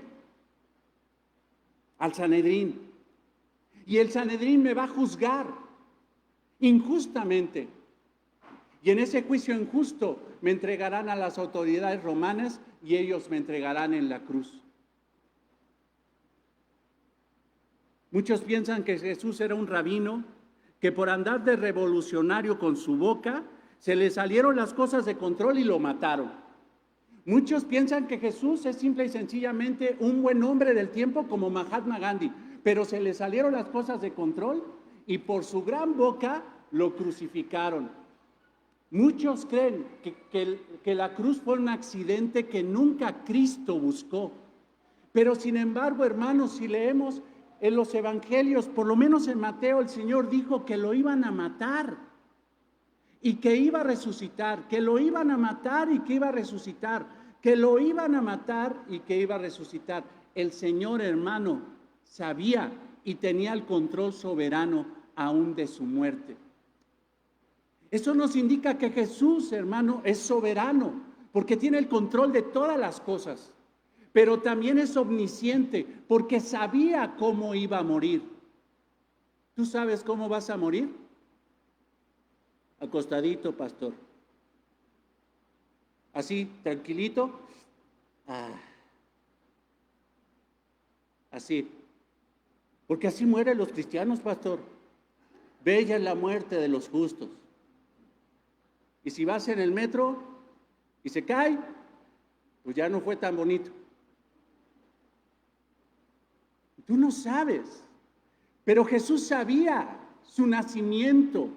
Al Sanedrín. Y el Sanedrín me va a juzgar injustamente. Y en ese juicio injusto me entregarán a las autoridades romanas y ellos me entregarán en la cruz. Muchos piensan que Jesús era un rabino, que por andar de revolucionario con su boca, se le salieron las cosas de control y lo mataron. Muchos piensan que Jesús es simple y sencillamente un buen hombre del tiempo como Mahatma Gandhi, pero se le salieron las cosas de control y por su gran boca lo crucificaron. Muchos creen que la cruz fue un accidente que nunca Cristo buscó. Pero sin embargo, hermanos, si leemos en los evangelios, por lo menos en Mateo, el Señor dijo que lo iban a matar y que iba a resucitar, que lo iban a matar y que iba a resucitar, que lo iban a matar y que iba a resucitar. El Señor, hermano, sabía y tenía el control soberano aún de su muerte. Eso nos indica que Jesús, hermano, es soberano, porque tiene el control de todas las cosas, pero también es omnisciente, porque sabía cómo iba a morir. ¿Tú sabes cómo vas a morir? Acostadito, pastor. Así, tranquilito. Así. Porque así mueren los cristianos, pastor. Bella es la muerte de los justos. Y si vas en el metro y se cae, pues ya no fue tan bonito. Tú no sabes, pero Jesús sabía su nacimiento,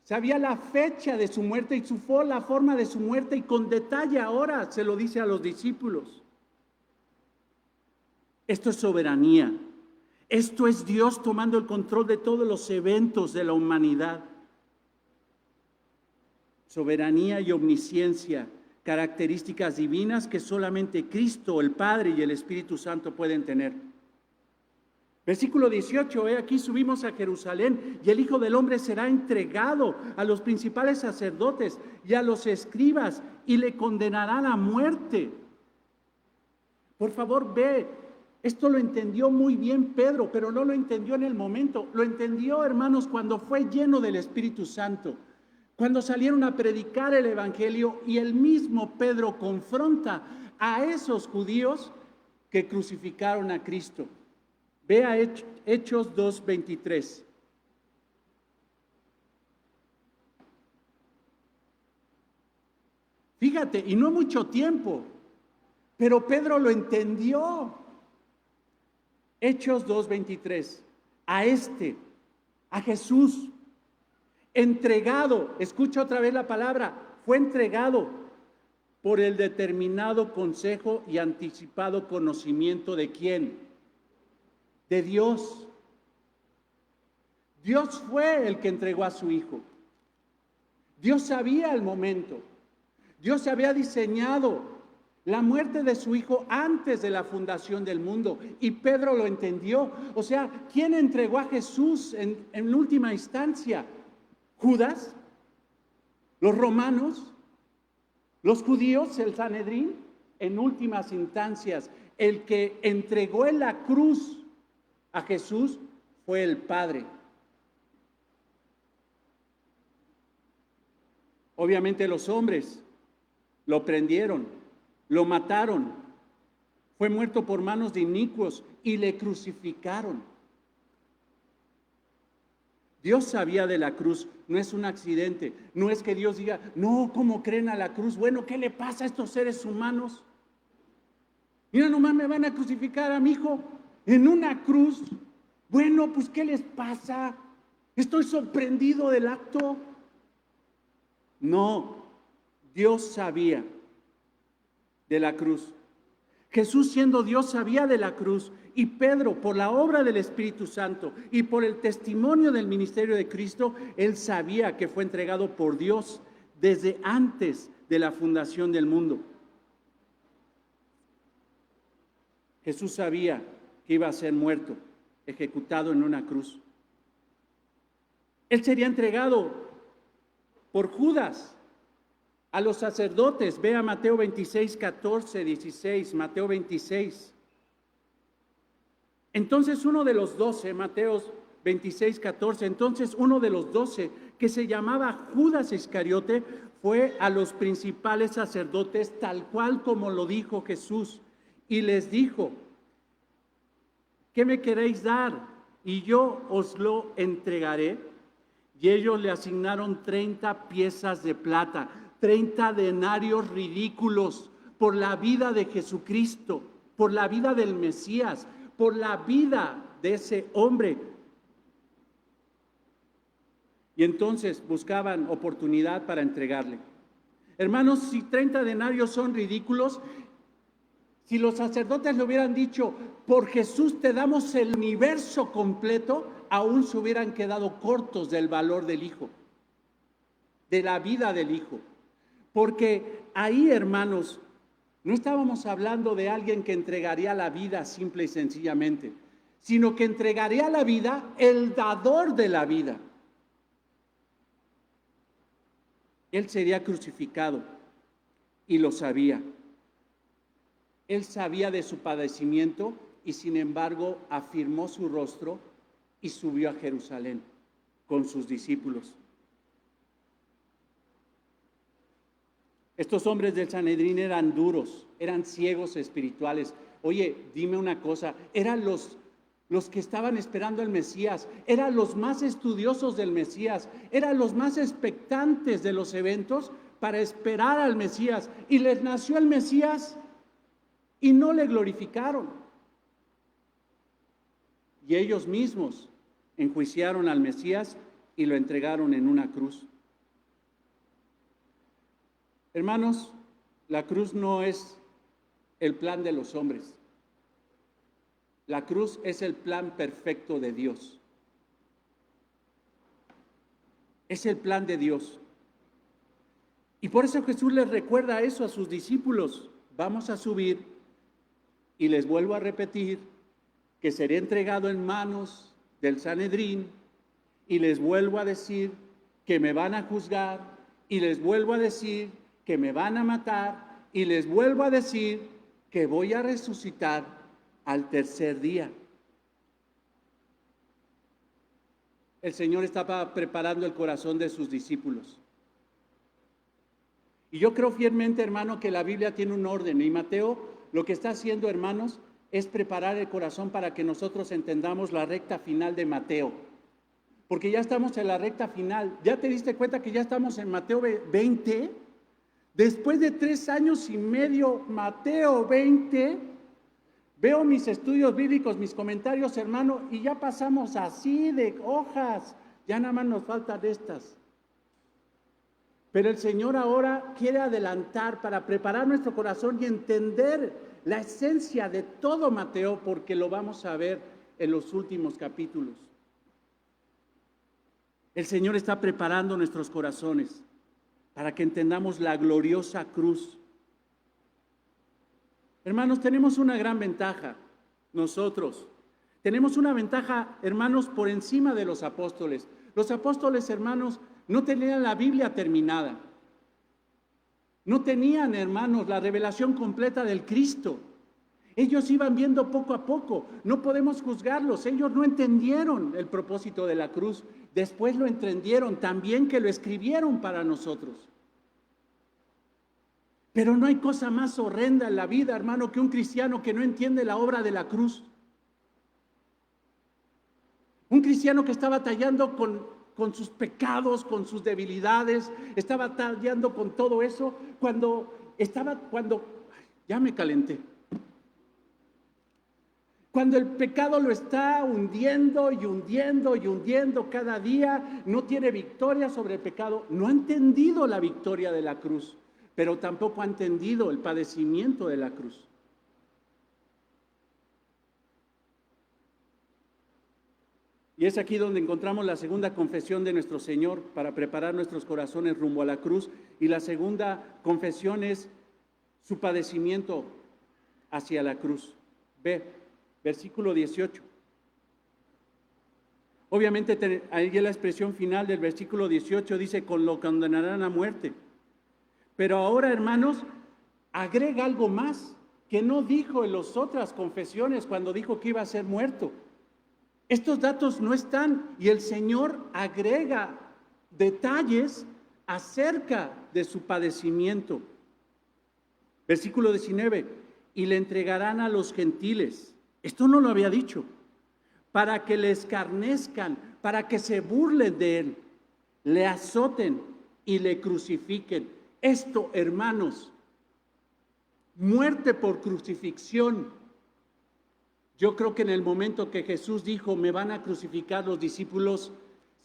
sabía la fecha de su muerte y la forma de su muerte, y con detalle ahora se lo dice a los discípulos. Esto es soberanía. Esto es Dios tomando el control de todos los eventos de la humanidad. Soberanía y omnisciencia, características divinas que solamente Cristo, el Padre y el Espíritu Santo pueden tener. Versículo 18, aquí subimos a Jerusalén y el Hijo del Hombre será entregado a los principales sacerdotes y a los escribas y le condenarán a muerte. Por favor, ve, esto lo entendió muy bien Pedro, pero no lo entendió en el momento. Lo entendió, hermanos, cuando fue lleno del Espíritu Santo, cuando salieron a predicar el Evangelio y el mismo Pedro confronta a esos judíos que crucificaron a Cristo. Vea Hechos 2:23. Fíjate, y no mucho tiempo, pero Pedro lo entendió. Hechos 2:23. A Jesús, entregado, escucha otra vez la palabra, fue entregado por el determinado consejo y anticipado conocimiento de ¿quién? De Dios. Dios fue el que entregó a su Hijo. Dios sabía el momento. Dios había diseñado la muerte de su Hijo antes de la fundación del mundo, y Pedro lo entendió. O sea, ¿quién entregó a Jesús en última instancia? ¿Judas? ¿Los romanos? ¿Los judíos? ¿El Sanedrín? En últimas instancias, el que entregó en la cruz a Jesús fue el Padre. Obviamente los hombres lo prendieron, lo mataron, fue muerto por manos de inicuos y le crucificaron. Dios sabía de la cruz, no es un accidente, no es que Dios diga, no, ¿cómo creen a la cruz? Bueno, ¿qué le pasa a estos seres humanos? Mira, nomás me van a crucificar a mi hijo en una cruz. Bueno, pues ¿qué les pasa? Estoy sorprendido del acto. No, Dios sabía de la cruz. Jesús, siendo Dios, sabía de la cruz, y Pedro, por la obra del Espíritu Santo y por el testimonio del ministerio de Cristo, él sabía que fue entregado por Dios desde antes de la fundación del mundo. Jesús sabía que iba a ser muerto, ejecutado en una cruz. Él sería entregado por Judas a los sacerdotes. Vea Mateo 26, 14, 16, Mateo 26. Entonces uno de los 12, Mateo 26, 14, entonces uno de los 12, que se llamaba Judas Iscariote, fue a los principales sacerdotes, tal cual como lo dijo Jesús, y les dijo, ¿qué me queréis dar? Y yo os lo entregaré. Y ellos le asignaron 30 piezas de plata, 30 denarios ridículos por la vida de Jesucristo, por la vida del Mesías, por la vida de ese hombre. Y entonces buscaban oportunidad para entregarle. Hermanos, si 30 denarios son ridículos, si los sacerdotes le hubieran dicho, por Jesús te damos el universo completo, aún se hubieran quedado cortos del valor del Hijo, de la vida del Hijo. Porque ahí, hermanos, no estábamos hablando de alguien que entregaría la vida simple y sencillamente, sino que entregaría la vida el dador de la vida. Él sería crucificado y lo sabía. Él sabía de su padecimiento y sin embargo afirmó su rostro y subió a Jerusalén con sus discípulos. Estos hombres del Sanedrín eran duros, eran ciegos espirituales. Oye, dime una cosa, eran los que estaban esperando al Mesías, eran los más estudiosos del Mesías, eran los más expectantes de los eventos para esperar al Mesías. Y les nació el Mesías y no le glorificaron. Y ellos mismos enjuiciaron al Mesías y lo entregaron en una cruz. Hermanos, la cruz no es el plan de los hombres. La cruz es el plan perfecto de Dios. Es el plan de Dios. Y por eso Jesús les recuerda eso a sus discípulos. Vamos a subir y les vuelvo a repetir que seré entregado en manos del Sanedrín y les vuelvo a decir que me van a juzgar y les vuelvo a decir que me van a matar y les vuelvo a decir que voy a resucitar al tercer día. El Señor estaba preparando el corazón de sus discípulos. Y yo creo fielmente, hermano, que la Biblia tiene un orden. Y Mateo lo que está haciendo, hermanos, es preparar el corazón para que nosotros entendamos la recta final de Mateo. Porque ya estamos en la recta final. ¿Ya te diste cuenta que ya estamos en Mateo 20? Después de 3 años y medio, Mateo 20, veo mis estudios bíblicos, mis comentarios, hermano, y ya pasamos así de hojas. Ya nada más nos faltan estas. Pero el Señor ahora quiere adelantar para preparar nuestro corazón y entender la esencia de todo Mateo, porque lo vamos a ver en los últimos capítulos. El Señor está preparando nuestros corazones para que entendamos la gloriosa cruz. Hermanos, tenemos una gran ventaja, nosotros. Tenemos una ventaja, hermanos, por encima de los apóstoles. Los apóstoles, hermanos, no tenían la Biblia terminada. No tenían, hermanos, la revelación completa del Cristo. Ellos iban viendo poco a poco. No podemos juzgarlos. Ellos no entendieron el propósito de la cruz. Después lo entendieron, también que lo escribieron para nosotros. Pero no hay cosa más horrenda en la vida, hermano, que un cristiano que no entiende la obra de la cruz. Un cristiano que está batallando con sus pecados, con sus debilidades, está batallando con todo eso, ya me calenté. Cuando el pecado lo está hundiendo y hundiendo y hundiendo cada día, no tiene victoria sobre el pecado, no ha entendido la victoria de la cruz, pero tampoco ha entendido el padecimiento de la cruz. Y es aquí donde encontramos la segunda confesión de nuestro Señor para preparar nuestros corazones rumbo a la cruz. Y la segunda confesión es su padecimiento hacia la cruz. Ve, versículo 18. Obviamente ahí la expresión final del versículo 18 dice, con lo condenarán a muerte. Pero ahora, hermanos, agrega algo más que no dijo en las otras confesiones cuando dijo que iba a ser muerto. Estos datos no están y el Señor agrega detalles acerca de su padecimiento. Versículo 19, y le entregarán a los gentiles. Esto no lo había dicho. Para que le escarnezcan, para que se burlen de él, le azoten y le crucifiquen. Esto, hermanos, muerte por crucifixión. Yo creo que en el momento que Jesús dijo, me van a crucificar, los discípulos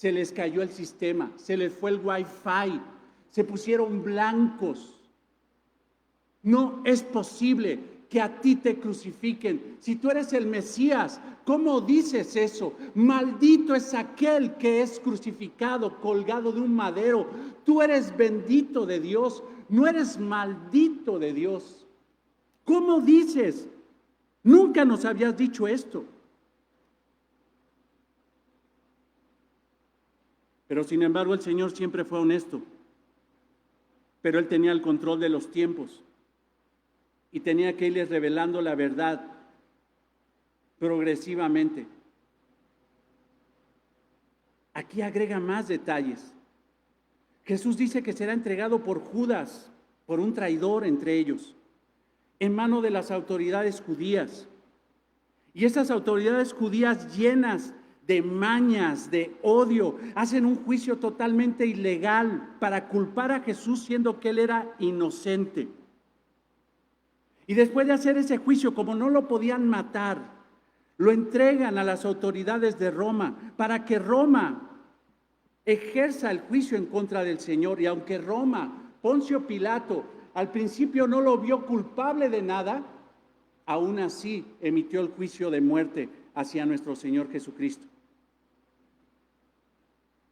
se les cayó el sistema, se les fue el wifi, se pusieron blancos. No es posible que a ti te crucifiquen. Si tú eres el Mesías, ¿cómo dices eso? Maldito es aquel que es crucificado, colgado de un madero. Tú eres bendito de Dios, no eres maldito de Dios. ¿Cómo dices? Nunca nos habías dicho esto. Pero sin embargo el Señor siempre fue honesto. Pero Él tenía el control de los tiempos. Y tenía que irles revelando la verdad progresivamente. Aquí agrega más detalles. Jesús dice que será entregado por Judas, por un traidor entre ellos, en mano de las autoridades judías. Y esas autoridades judías llenas de mañas, de odio, hacen un juicio totalmente ilegal para culpar a Jesús siendo que Él era inocente. Y después de hacer ese juicio, como no lo podían matar, lo entregan a las autoridades de Roma para que Roma ejerza el juicio en contra del Señor. Y aunque Roma, Poncio Pilato, al principio no lo vio culpable de nada, aún así emitió el juicio de muerte hacia nuestro Señor Jesucristo.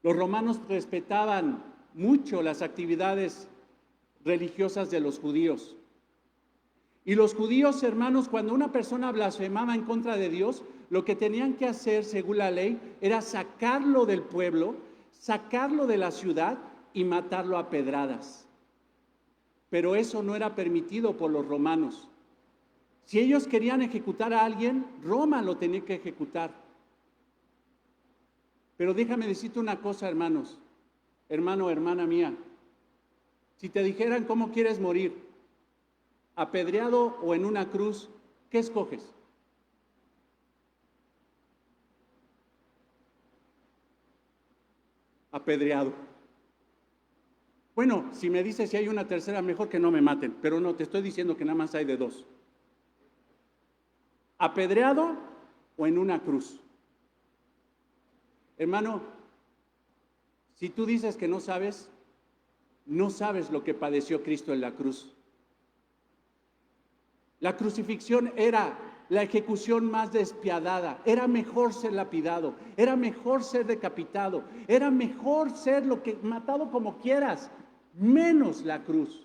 Los romanos respetaban mucho las actividades religiosas de los judíos. Y los judíos, hermanos, cuando una persona blasfemaba en contra de Dios, lo que tenían que hacer, según la ley, era sacarlo del pueblo, sacarlo de la ciudad y matarlo a pedradas. Pero eso no era permitido por los romanos. Si ellos querían ejecutar a alguien, Roma lo tenía que ejecutar. Pero déjame decirte una cosa, hermanos, hermano, hermana mía. Si te dijeran cómo quieres morir, apedreado o en una cruz, ¿qué escoges? Apedreado. Bueno, si me dices si hay una tercera, mejor que no me maten, pero no, te estoy diciendo que nada más hay de dos. Apedreado o en una cruz. Hermano, si tú dices que no sabes lo que padeció Cristo en la cruz. La crucifixión era la ejecución más despiadada. Era mejor ser lapidado, era mejor ser decapitado, era mejor ser matado como quieras, menos la cruz.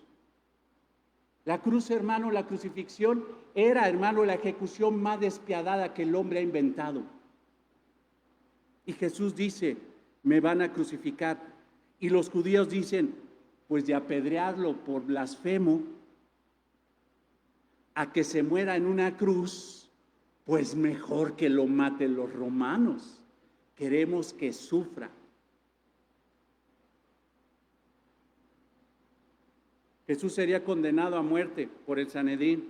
La cruz, hermano, la crucifixión era, hermano, la ejecución más despiadada que el hombre ha inventado. Y Jesús dice, me van a crucificar. Y los judíos dicen, pues de apedrearlo por blasfemo a que se muera en una cruz, pues mejor que lo maten los romanos. Queremos que sufra. Jesús sería condenado a muerte por el Sanedrín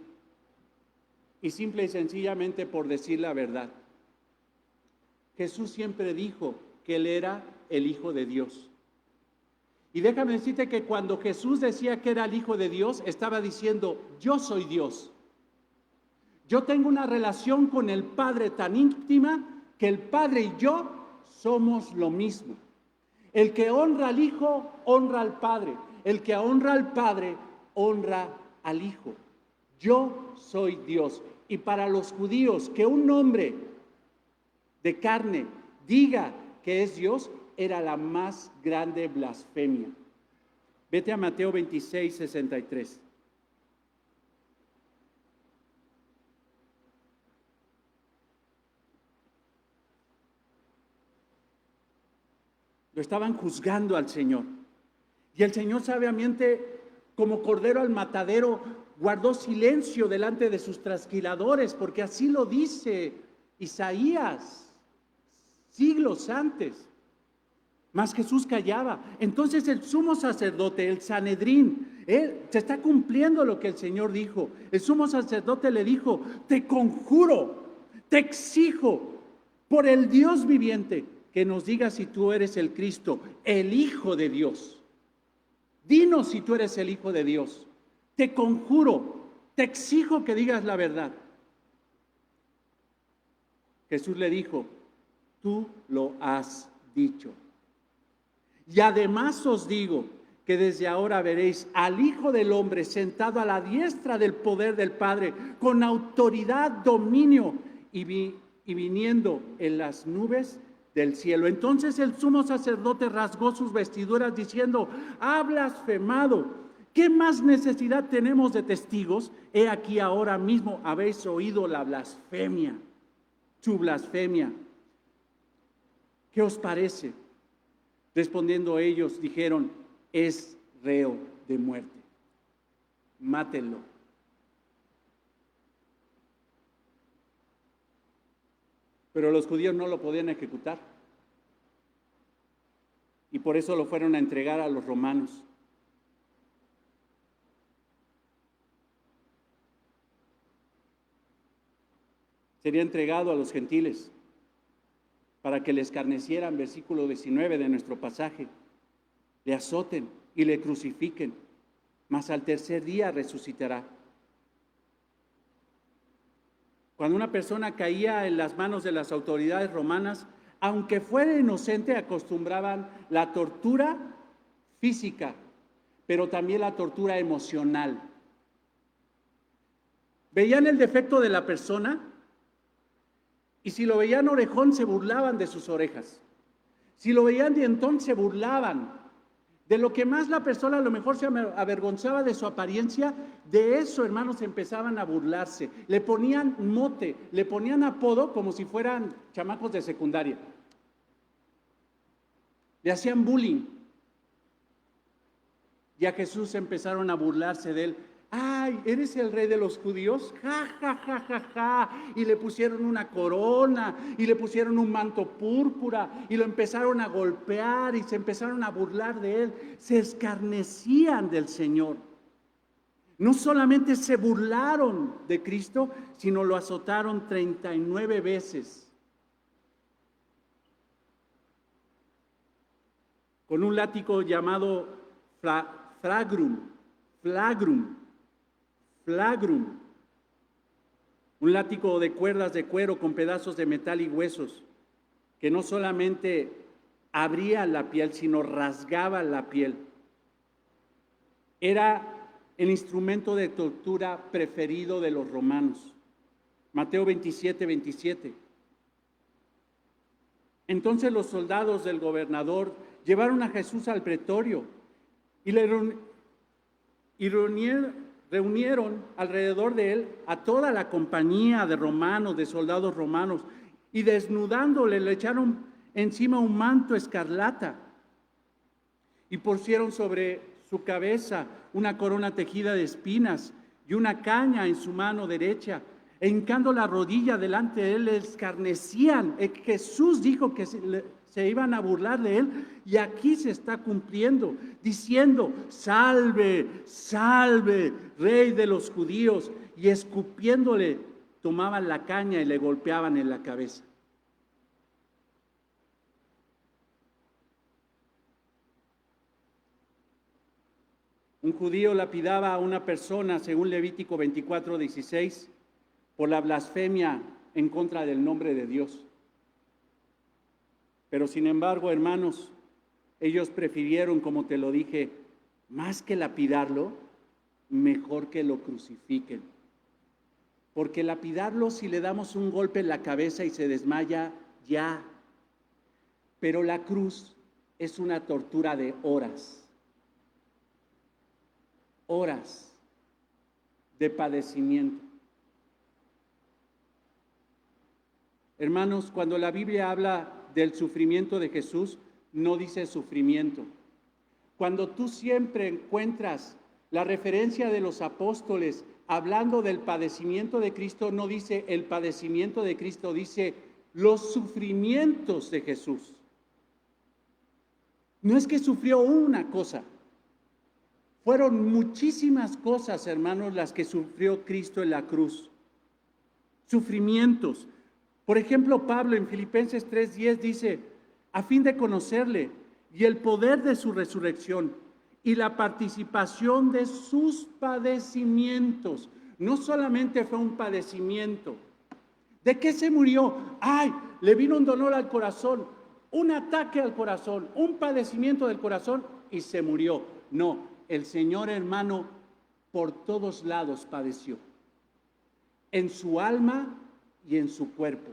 y simple y sencillamente por decir la verdad. Jesús siempre dijo que Él era el Hijo de Dios. Y déjame decirte que cuando Jesús decía que era el Hijo de Dios, estaba diciendo, yo soy Dios. Yo tengo una relación con el Padre tan íntima que el Padre y yo somos lo mismo. El que honra al Hijo, honra al Padre. El que honra al Padre, honra al Hijo. Yo soy Dios. Y para los judíos, que un hombre de carne diga que es Dios, era la más grande blasfemia. Vete a Mateo 26, 63. Lo estaban juzgando al Señor. Y el Señor sabiamente, como cordero al matadero, guardó silencio delante de sus trasquiladores, porque así lo dice Isaías, siglos antes. Mas Jesús callaba. Entonces el sumo sacerdote, el Sanedrín, se está cumpliendo lo que el Señor dijo. El sumo sacerdote le dijo, te conjuro, te exijo, por el Dios viviente, que nos digas si tú eres el Cristo, el Hijo de Dios. Dinos si tú eres el Hijo de Dios. Te conjuro, te exijo que digas la verdad. Jesús le dijo, tú lo has dicho. Y además os digo que desde ahora veréis al Hijo del Hombre sentado a la diestra del poder del Padre, con autoridad, dominio y viniendo en las nubes del cielo. Entonces el sumo sacerdote rasgó sus vestiduras diciendo: ha blasfemado. ¿Qué más necesidad tenemos de testigos? He aquí ahora mismo habéis oído la blasfemia, su blasfemia. ¿Qué os parece? Respondiendo ellos, dijeron: es reo de muerte. Mátenlo. Pero los judíos no lo podían ejecutar. Y por eso lo fueron a entregar a los romanos. Sería entregado a los gentiles para que le escarnecieran, versículo 19 de nuestro pasaje, le azoten y le crucifiquen, mas al tercer día resucitará. Cuando una persona caía en las manos de las autoridades romanas, aunque fuera inocente, acostumbraban la tortura física, pero también la tortura emocional. Veían el defecto de la persona y si lo veían orejón, se burlaban de sus orejas. Si lo veían dientón, se burlaban. De lo que más la persona a lo mejor se avergonzaba de su apariencia, de eso, hermanos, empezaban a burlarse. Le ponían mote, le ponían apodo como si fueran chamacos de secundaria. Le hacían bullying. Y a Jesús empezaron a burlarse de él. ¡Ay, eres el rey de los judíos! ¡Ja, ja, ja, ja, ja! Y le pusieron una corona, y le pusieron un manto púrpura, y lo empezaron a golpear, y se empezaron a burlar de él. Se escarnecían del Señor. No solamente se burlaron de Cristo, sino lo azotaron 39 veces. Con un látigo llamado flagrum, un látigo de cuerdas de cuero con pedazos de metal y huesos, que no solamente abría la piel, sino rasgaba la piel. Era el instrumento de tortura preferido de los romanos. Mateo 27, 27. Entonces los soldados del gobernador llevaron a Jesús al pretorio y reunieron alrededor de él a toda la compañía de romanos, de soldados romanos, y desnudándole le echaron encima un manto escarlata y pusieron sobre su cabeza una corona tejida de espinas y una caña en su mano derecha. E hincando la rodilla delante de él, le escarnecían. Jesús dijo que se iban a burlar de él, y aquí se está cumpliendo, diciendo: salve, salve, rey de los judíos. Y escupiéndole, tomaban la caña y le golpeaban en la cabeza. Un judío lapidaba a una persona, según Levítico 24, 16, por la blasfemia en contra del nombre de Dios. Pero sin embargo, hermanos, ellos prefirieron, como te lo dije, más que lapidarlo, mejor que lo crucifiquen. Porque lapidarlo, si le damos un golpe en la cabeza y se desmaya, ya. Pero la cruz es una tortura de horas. Horas de padecimiento. Hermanos, cuando la Biblia habla del sufrimiento de Jesús, no dice sufrimiento. Cuando tú siempre encuentras la referencia de los apóstoles hablando del padecimiento de Cristo, no dice el padecimiento de Cristo, dice los sufrimientos de Jesús. No es que sufrió una cosa, fueron muchísimas cosas, hermanos, las que sufrió Cristo en la cruz. Sufrimientos. Por ejemplo, Pablo en Filipenses 3:10 dice: a fin de conocerle y el poder de su resurrección y la participación de sus padecimientos. No solamente fue un padecimiento. ¿De qué se murió? ¡Ay! Le vino un dolor al corazón. un ataque al corazón, un padecimiento del corazón y se murió. No, el Señor, hermano, por todos lados padeció, en su alma y en su cuerpo.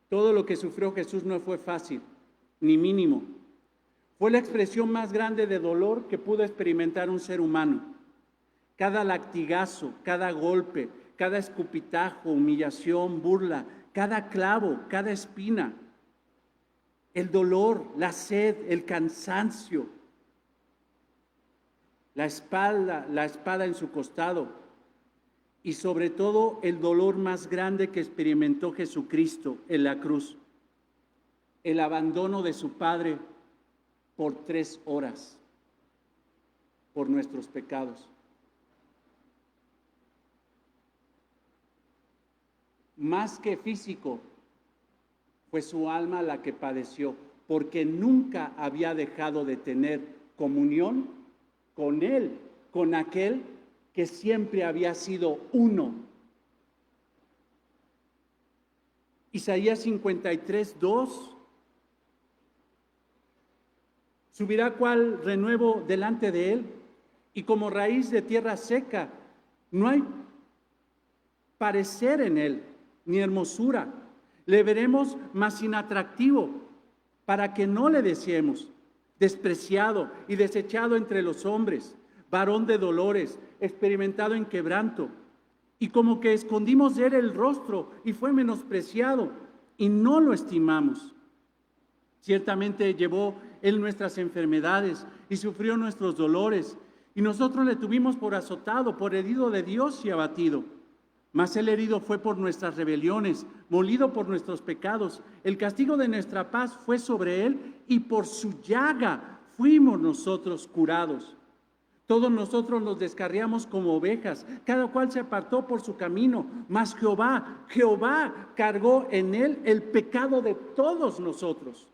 Todo lo que sufrió Jesús no fue fácil, ni mínimo. Fue la expresión más grande de dolor que pudo experimentar un ser humano. Cada latigazo, cada golpe, cada escupitajo, humillación, burla, cada clavo, cada espina, el dolor, la sed, el cansancio, la espada en su costado y sobre todo el dolor más grande que experimentó Jesucristo en la cruz, el abandono de su Padre por 3 horas por nuestros pecados. Más que físico, fue su alma la que padeció, porque nunca había dejado de tener comunión con Él, con aquel que siempre había sido uno. Isaías 53:2. Subirá cual renuevo delante de él, y como raíz de tierra seca, no hay parecer en él, ni hermosura. Le veremos más inatractivo, para que no le deseemos, despreciado y desechado entre los hombres, varón de dolores, experimentado en quebranto, y como que escondimos de él el rostro, y fue menospreciado, y no lo estimamos. Ciertamente llevó él nuestras enfermedades y sufrió nuestros dolores, y nosotros le tuvimos por azotado, por herido de Dios y abatido. Mas el herido fue por nuestras rebeliones, molido por nuestros pecados. El castigo de nuestra paz fue sobre él, y por su llaga fuimos nosotros curados. Todos nosotros nos descarriamos como ovejas, cada cual se apartó por su camino, mas Jehová cargó en él el pecado de todos nosotros.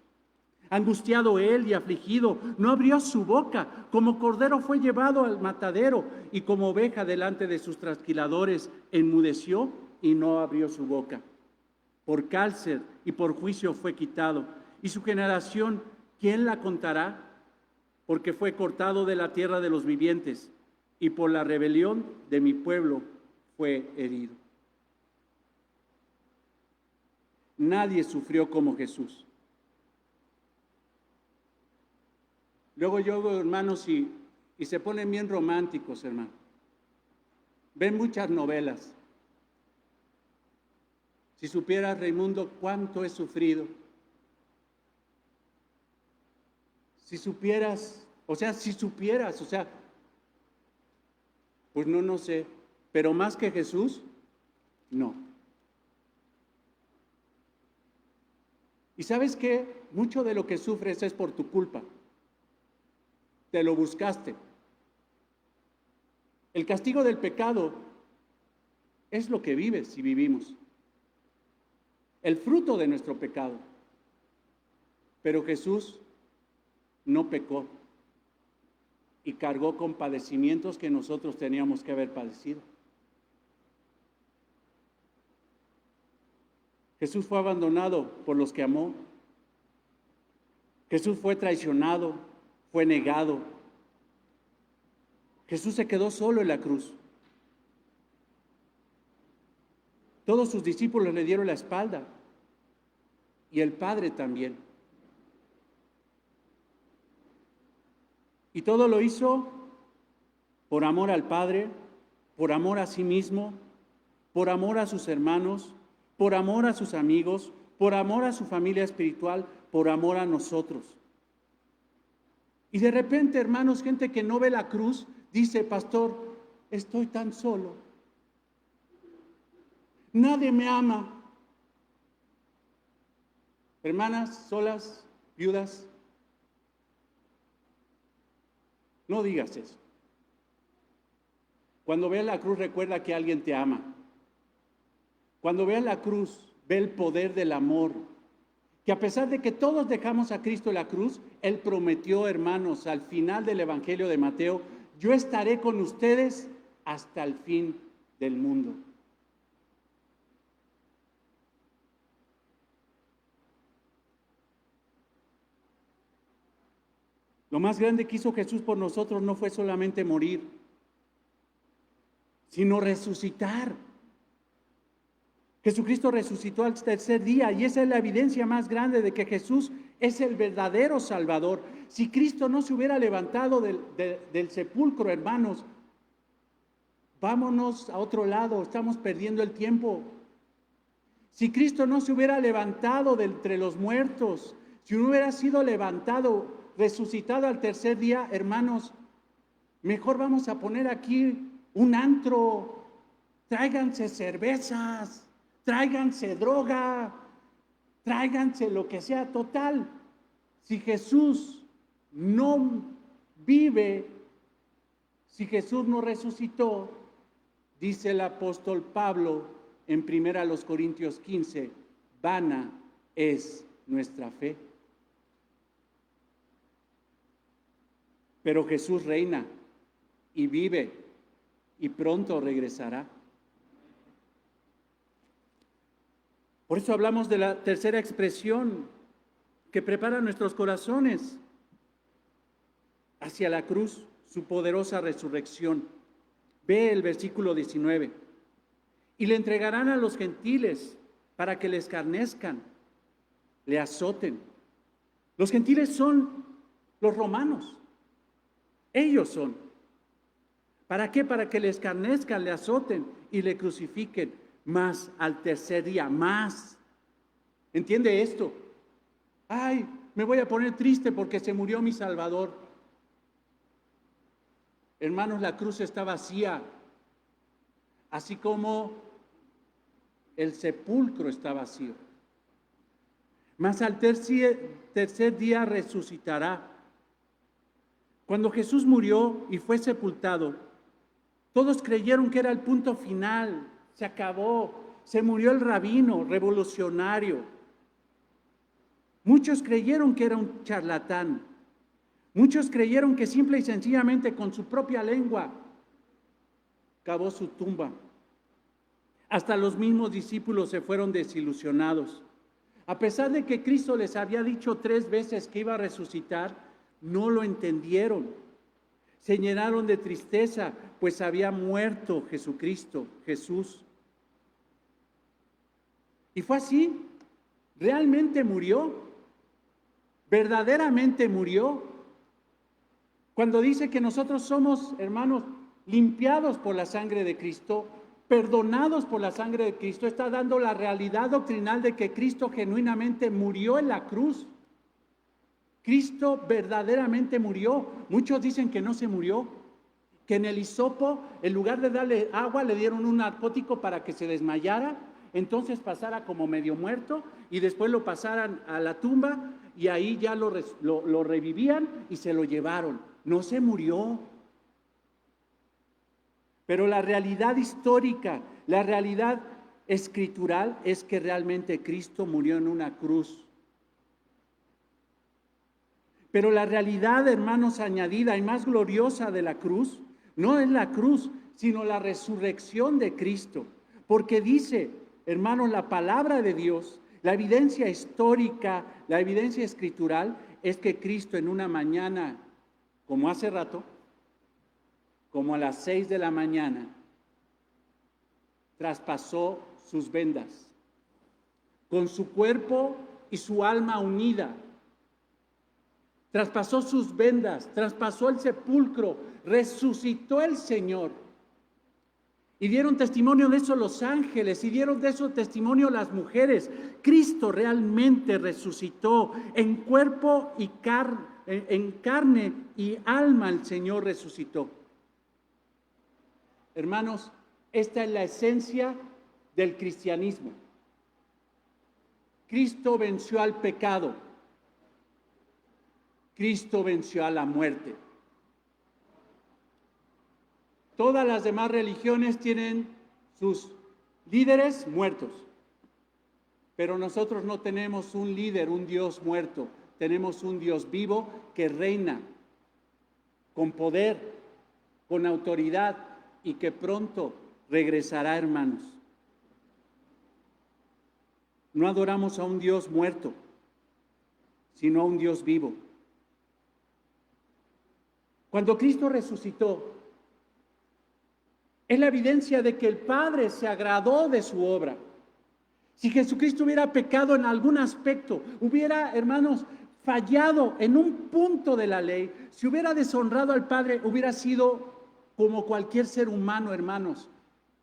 Angustiado él y afligido, no abrió su boca. Como cordero fue llevado al matadero, y como oveja delante de sus trasquiladores enmudeció y no abrió su boca. Por cárcel y por juicio fue quitado. Y su generación, ¿quién la contará? Porque fue cortado de la tierra de los vivientes, y por la rebelión de mi pueblo fue herido. Nadie sufrió como Jesús. Luego yo, hermanos, y se ponen bien románticos, hermano. Ven muchas novelas. Si supieras, Raimundo, cuánto he sufrido. Si supieras, pues no sé, pero más que Jesús, no. Y ¿sabes qué? Mucho de lo que sufres es por tu culpa. Te lo buscaste. El castigo del pecado es lo que vives y vivimos. El fruto de nuestro pecado. Pero Jesús no pecó y cargó con padecimientos que nosotros teníamos que haber padecido. Jesús fue abandonado por los que amó. Jesús fue traicionado, fue negado. Jesús se quedó solo en la cruz. Todos sus discípulos le dieron la espalda, y el Padre también. Y todo lo hizo por amor al Padre, por amor a sí mismo, por amor a sus hermanos, por amor a sus amigos, por amor a su familia espiritual, por amor a nosotros. Y de repente, hermanos, gente que no ve la cruz, dice: pastor, estoy tan solo. Nadie me ama. Hermanas solas, viudas, no digas eso. Cuando veas la cruz, recuerda que alguien te ama. Cuando veas la cruz, ve el poder del amor. Que a pesar de que todos dejamos a Cristo en la cruz, Él prometió, hermanos, al final del Evangelio de Mateo: yo estaré con ustedes hasta el fin del mundo. Lo más grande que hizo Jesús por nosotros no fue solamente morir, sino resucitar. Jesucristo resucitó al tercer día y esa es la evidencia más grande de que Jesús es el verdadero Salvador. Si Cristo no se hubiera levantado del sepulcro, hermanos, vámonos a otro lado, estamos perdiendo el tiempo. Si Cristo no se hubiera levantado de entre los muertos, si no hubiera sido levantado, resucitado al tercer día, hermanos, mejor vamos a poner aquí un antro, tráiganse cervezas, tráiganse droga, tráiganse lo que sea. Total, si Jesús no vive, si Jesús no resucitó, dice el apóstol Pablo en 1 Corintios 15, vana es nuestra fe. Pero Jesús reina y vive y pronto regresará. Por eso hablamos de la tercera expresión que prepara nuestros corazones hacia la cruz, su poderosa resurrección. Ve el versículo 19. Y le entregarán a los gentiles para que le escarnezcan, le azoten. Los gentiles son los romanos. Ellos son. ¿Para qué? Para que le escarnezcan, le azoten y le crucifiquen. Más al tercer día, más. ¿Entiende esto? Ay, me voy a poner triste porque se murió mi Salvador. Hermanos, la cruz está vacía, así como el sepulcro está vacío. Mas al tercer día resucitará. Cuando Jesús murió y fue sepultado, todos creyeron que era el punto final. Se acabó, se murió el rabino revolucionario. Muchos creyeron que era un charlatán. Muchos creyeron que simple y sencillamente con su propia lengua cavó su tumba. Hasta los mismos discípulos se fueron desilusionados. A pesar de que Cristo les había dicho 3 veces que iba a resucitar, no lo entendieron. Se llenaron de tristeza, pues había muerto Jesucristo, Jesús. Y fue así, realmente murió, verdaderamente murió. Cuando dice que nosotros somos, hermanos, limpiados por la sangre de Cristo, perdonados por la sangre de Cristo, está dando la realidad doctrinal de que Cristo genuinamente murió en la cruz. Cristo verdaderamente murió. Muchos dicen que no se murió, que en el hisopo, en lugar de darle agua, le dieron un narcótico para que se desmayara, entonces pasara como medio muerto y después lo pasaran a la tumba y ahí ya lo revivían y se lo llevaron. No se murió. Pero la realidad histórica, la realidad escritural es que realmente Cristo murió en una cruz. Pero la realidad, hermanos, añadida y más gloriosa de la cruz, no es la cruz, sino la resurrección de Cristo. Porque dice, hermanos, la palabra de Dios, la evidencia histórica, la evidencia escritural, es que Cristo en una mañana, como hace rato, como a las 6 de la mañana, traspasó sus vendas, con su cuerpo y su alma unida. Traspasó sus vendas, traspasó el sepulcro, resucitó el Señor. Y dieron testimonio de eso los ángeles, y dieron de eso testimonio las mujeres. Cristo realmente resucitó en cuerpo y en carne y alma el Señor resucitó. Hermanos, esta es la esencia del cristianismo. Cristo venció al pecado. Cristo venció a la muerte. Todas las demás religiones tienen sus líderes muertos, pero nosotros no tenemos un líder, un Dios muerto. Tenemos un Dios vivo que reina con poder, con autoridad y que pronto regresará, hermanos. No adoramos a un Dios muerto, sino a un Dios vivo. Cuando Cristo resucitó, es la evidencia de que el Padre se agradó de su obra. Si Jesucristo hubiera pecado en algún aspecto, hubiera, hermanos, fallado en un punto de la ley, si hubiera deshonrado al Padre, hubiera sido como cualquier ser humano, hermanos,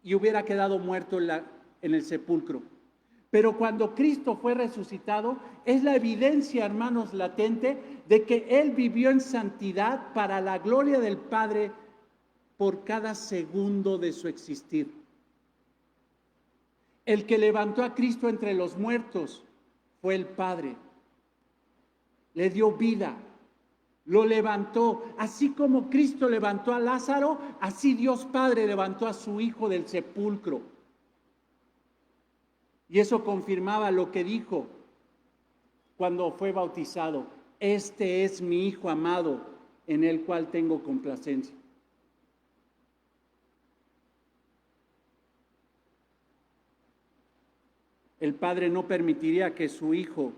y hubiera quedado muerto en el sepulcro. Pero cuando Cristo fue resucitado, es la evidencia, hermanos, latente de que Él vivió en santidad para la gloria del Padre por cada segundo de su existir. El que levantó a Cristo entre los muertos fue el Padre. Le dio vida, lo levantó. Así como Cristo levantó a Lázaro, así Dios Padre levantó a su Hijo del sepulcro. Y eso confirmaba lo que dijo cuando fue bautizado: este es mi Hijo amado, en el cual tengo complacencia. El Padre no permitiría que su Hijo,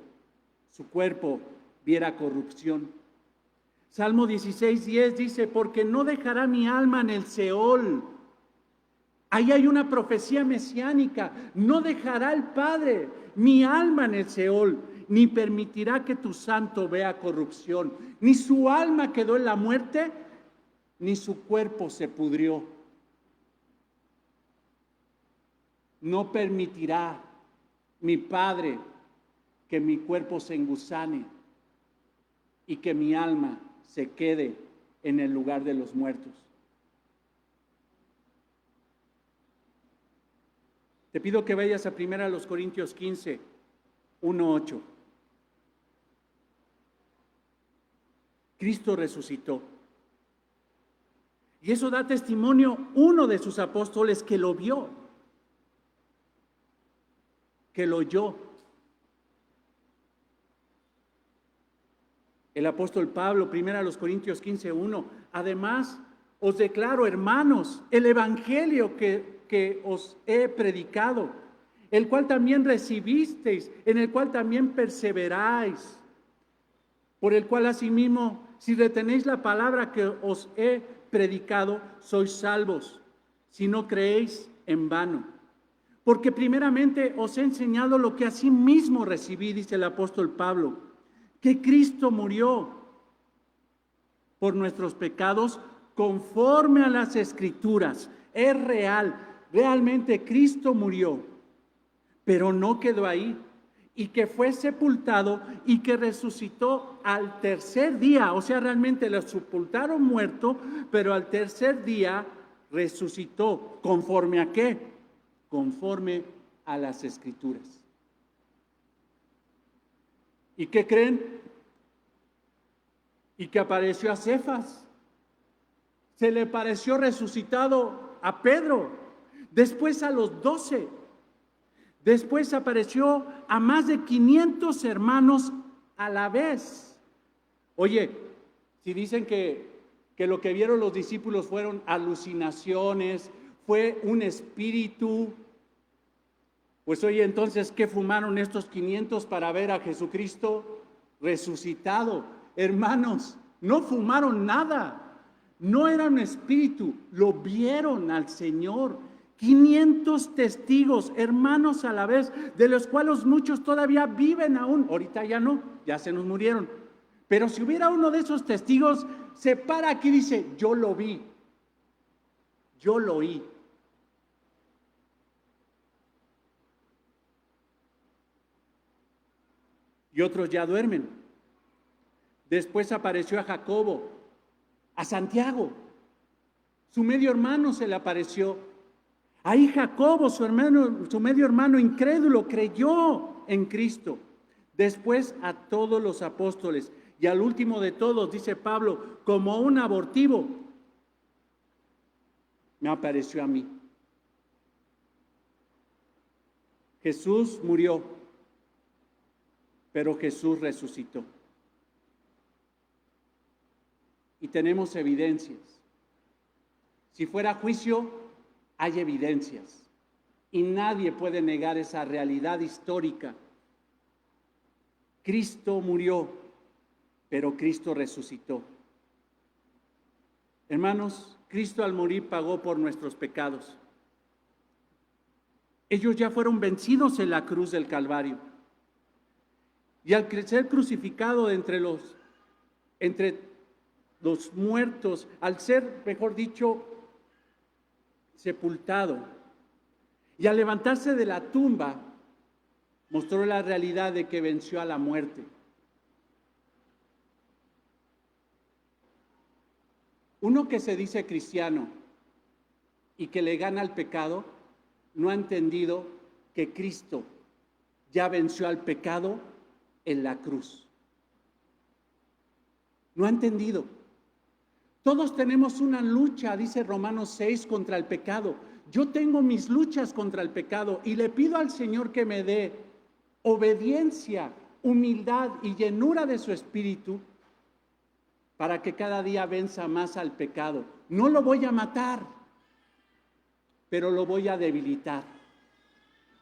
su cuerpo, viera corrupción. Salmo 16:10 dice: porque no dejará mi alma en el Seol. Ahí hay una profecía mesiánica. No dejará el Padre mi alma en el Seol, ni permitirá que tu santo vea corrupción. Ni su alma quedó en la muerte, ni su cuerpo se pudrió. No permitirá mi Padre que mi cuerpo se engusane y que mi alma se quede en el lugar de los muertos. Te pido que vayas a 1 Corintios 15, 1-8. Cristo resucitó. Y eso da testimonio uno de sus apóstoles que lo vio, que lo oyó. El apóstol Pablo, 1 Corintios 15:1, además os declaro, hermanos, el evangelio que os he predicado, el cual también recibisteis, en el cual también perseveráis, por el cual asimismo, si retenéis la palabra que os he predicado, sois salvos, si no creéis en vano. Porque primeramente os he enseñado lo que asimismo recibí, dice el apóstol Pablo, que Cristo murió por nuestros pecados conforme a las Escrituras. Es real, realmente Cristo murió, pero no quedó ahí, y que fue sepultado y que resucitó al tercer día. O sea, realmente lo sepultaron muerto, pero al tercer día resucitó. ¿Conforme a qué? Conforme a las Escrituras. ¿Y qué creen? Y que apareció a Cefas. Se le pareció resucitado a Pedro. Después a los 12. Después apareció a más de 500 hermanos a la vez. Oye, si dicen que lo que vieron los discípulos fueron alucinaciones, fue un espíritu, pues oye, entonces, ¿qué fumaron estos 500 para ver a Jesucristo resucitado? Hermanos, no fumaron nada, no era un espíritu, lo vieron al Señor. 500 testigos, hermanos a la vez, de los cuales muchos todavía viven aún. Ahorita ya no, ya se nos murieron. Pero si hubiera uno de esos testigos, se para aquí y dice: yo lo vi, yo lo oí. Y otros ya duermen. Después apareció a Jacobo, a Santiago, su medio hermano se le apareció. Ahí Jacobo, su medio hermano incrédulo, creyó en Cristo. Después a todos los apóstoles. Y al último de todos, dice Pablo, como un abortivo, me apareció a mí. Jesús murió, pero Jesús resucitó. Y tenemos evidencias. Si fuera juicio, hay evidencias. Y nadie puede negar esa realidad histórica. Cristo murió, pero Cristo resucitó. Hermanos, Cristo al morir pagó por nuestros pecados. Ellos ya fueron vencidos en la cruz del Calvario. Y al ser crucificado entre los muertos, al ser, mejor dicho, sepultado, y al levantarse de la tumba, mostró la realidad de que venció a la muerte. Uno que se dice cristiano y que le gana al pecado, no ha entendido que Cristo ya venció al pecado en la cruz. No ha entendido. Todos tenemos una lucha, dice Romanos 6, contra el pecado. Yo tengo mis luchas contra el pecado y le pido al Señor que me dé obediencia, humildad y llenura de su espíritu para que cada día venza más al pecado. No lo voy a matar, pero lo voy a debilitar.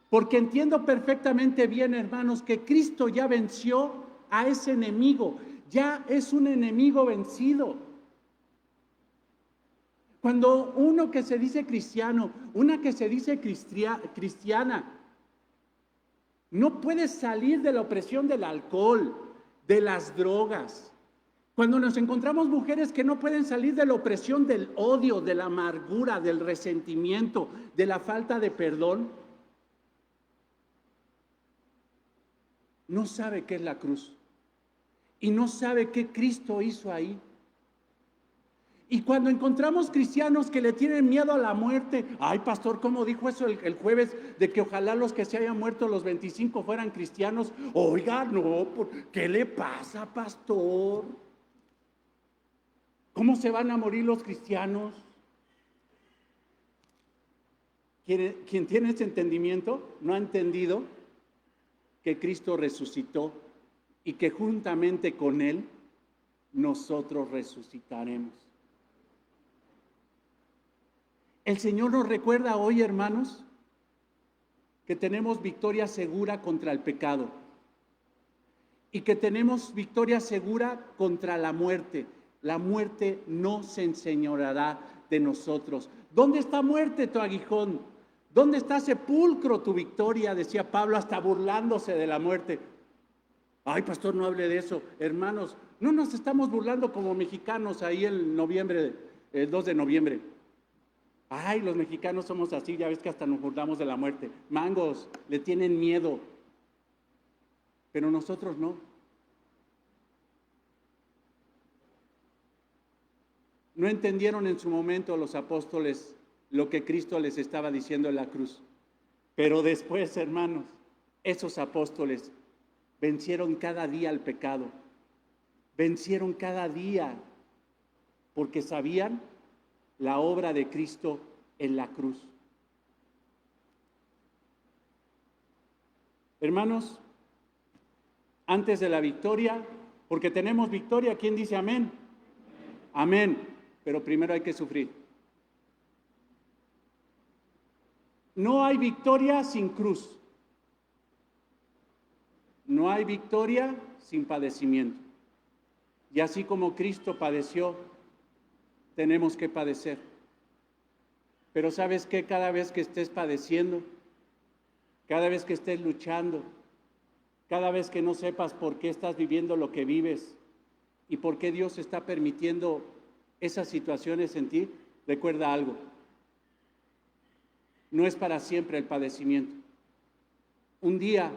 Porque entiendo perfectamente bien, hermanos, que Cristo ya venció a ese enemigo. Ya es un enemigo vencido. Cuando uno que se dice cristiano, una que se dice cristiana, no puede salir de la opresión del alcohol, de las drogas. Cuando nos encontramos mujeres que no pueden salir de la opresión del odio, de la amargura, del resentimiento, de la falta de perdón, no sabe qué es la cruz y no sabe qué Cristo hizo ahí. Y cuando encontramos cristianos que le tienen miedo a la muerte, ay pastor, ¿cómo dijo eso el jueves? De que ojalá los que se hayan muerto los 25 fueran cristianos. Oiga, no, ¿qué le pasa, pastor? ¿Cómo se van a morir los cristianos? Quien tiene ese entendimiento no ha entendido que Cristo resucitó y que juntamente con Él nosotros resucitaremos. El Señor nos recuerda hoy, hermanos, que tenemos victoria segura contra el pecado y que tenemos victoria segura contra la muerte. La muerte no se enseñoreará de nosotros. ¿Dónde está muerte tu aguijón? ¿Dónde está sepulcro tu victoria? Decía Pablo, hasta burlándose de la muerte. Ay, pastor, no hable de eso. Hermanos, no nos estamos burlando como mexicanos ahí el 2 de noviembre. Ay, los mexicanos somos así, ya ves que hasta nos burlamos de la muerte. Mangos, le tienen miedo. Pero nosotros no. No entendieron en su momento los apóstoles lo que Cristo les estaba diciendo en la cruz. Pero después, hermanos, esos apóstoles vencieron cada día al pecado. Vencieron cada día porque sabían la obra de Cristo en la cruz. Hermanos, antes de la victoria, porque tenemos victoria, ¿quién dice amén? Amén, pero primero hay que sufrir. No hay victoria sin cruz. No hay victoria sin padecimiento. Y así como Cristo padeció, tenemos que padecer. Pero ¿sabes qué? Cada vez que estés padeciendo, cada vez que estés luchando, cada vez que no sepas por qué estás viviendo lo que vives y por qué Dios está permitiendo esas situaciones en ti, recuerda algo. No es para siempre el padecimiento. Un día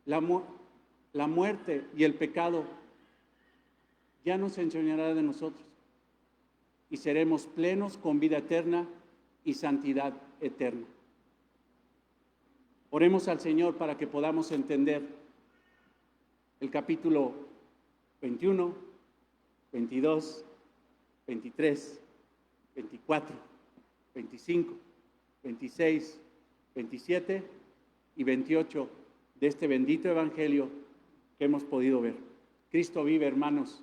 la muerte y el pecado ya no se enseñará de nosotros y seremos plenos con vida eterna y santidad eterna. Oremos al Señor para que podamos entender el capítulo 21, 22, 23, 24, 25, 26, 27 y 28 de este bendito evangelio que hemos podido ver. Cristo vive, hermanos,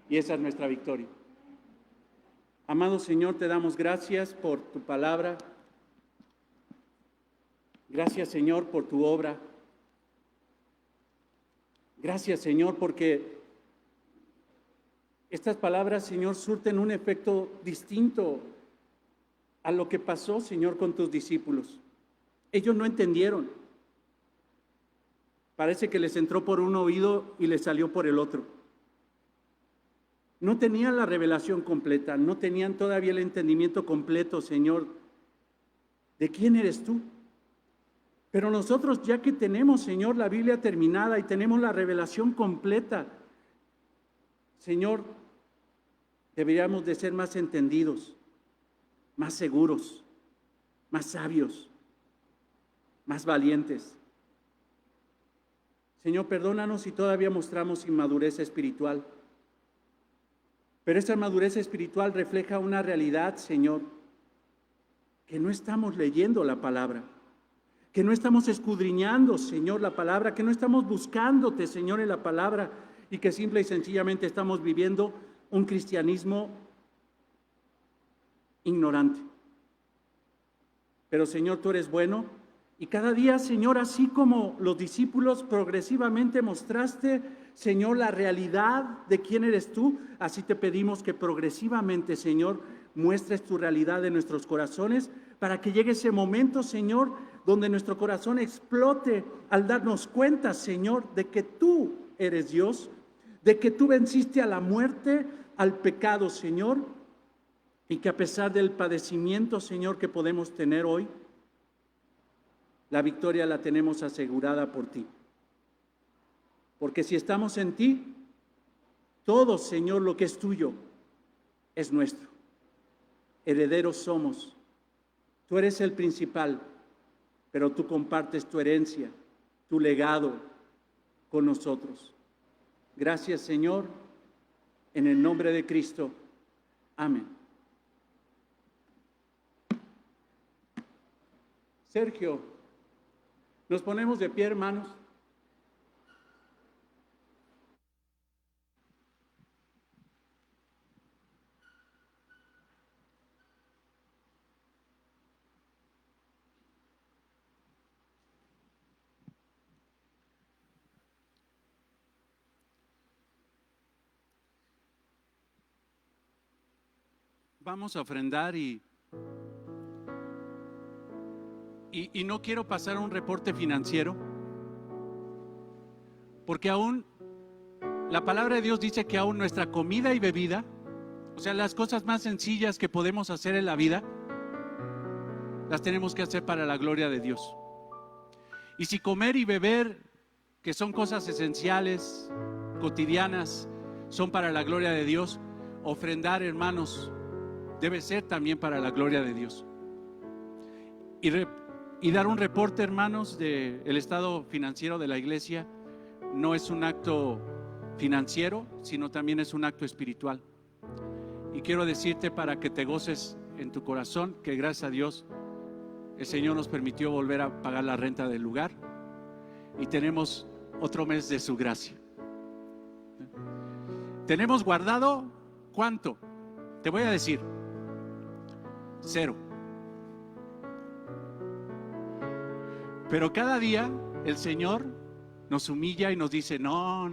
y esa es nuestra victoria. Amado Señor, te damos gracias por tu palabra. Gracias, Señor, por tu obra. Gracias, Señor, porque Estas palabras, Señor, surten un efecto distinto a lo que pasó, Señor, con tus discípulos. Ellos no entendieron. Parece que les entró por un oído y les salió por el otro. No tenían la revelación completa, no tenían todavía el entendimiento completo, Señor, de quién eres tú. Pero nosotros, ya que tenemos, Señor, la Biblia terminada y tenemos la revelación completa, Señor, deberíamos de ser más entendidos, más seguros, más sabios, más valientes. Señor, perdónanos si todavía mostramos inmadurez espiritual. Pero esa madurez espiritual refleja una realidad, Señor, que no estamos leyendo la palabra, que no estamos escudriñando, Señor, la palabra, que no estamos buscándote, Señor, en la palabra, y que simple y sencillamente estamos viviendo un cristianismo ignorante. Pero, Señor, tú eres bueno, y cada día, Señor, así como los discípulos progresivamente mostraste, Señor, la realidad de quién eres tú, así te pedimos que progresivamente, Señor, muestres tu realidad en nuestros corazones, para que llegue ese momento, Señor, donde nuestro corazón explote al darnos cuenta, Señor, de que tú eres Dios, de que tú venciste a la muerte, al pecado, Señor, y que a pesar del padecimiento, Señor, que podemos tener hoy, la victoria la tenemos asegurada por ti. Porque si estamos en ti, todo, Señor, lo que es tuyo, es nuestro. Herederos somos. Tú eres el principal, pero tú compartes tu herencia, tu legado con nosotros. Gracias, Señor, en el nombre de Cristo. Amén. Sergio, nos ponemos de pie, hermanos. Vamos a ofrendar y no quiero pasar un reporte financiero, porque aún la palabra de Dios dice que aún nuestra comida y bebida, o sea, las cosas más sencillas que podemos hacer en la vida, las tenemos que hacer para la gloria de Dios. Y si comer y beber, que son cosas esenciales, cotidianas, son para la gloria de Dios, ofrendar, hermanos, debe ser también para la gloria de Dios. Y dar un reporte, hermanos, del estado financiero de la iglesia no es un acto financiero, sino también es un acto espiritual. Y quiero decirte, para que te goces en tu corazón, que gracias a Dios el Señor nos permitió volver a pagar la renta del lugar y tenemos otro mes de su gracia. Tenemos guardado, ¿cuánto? Te voy a decir, 0. Pero cada día el Señor nos humilla y nos dice, no.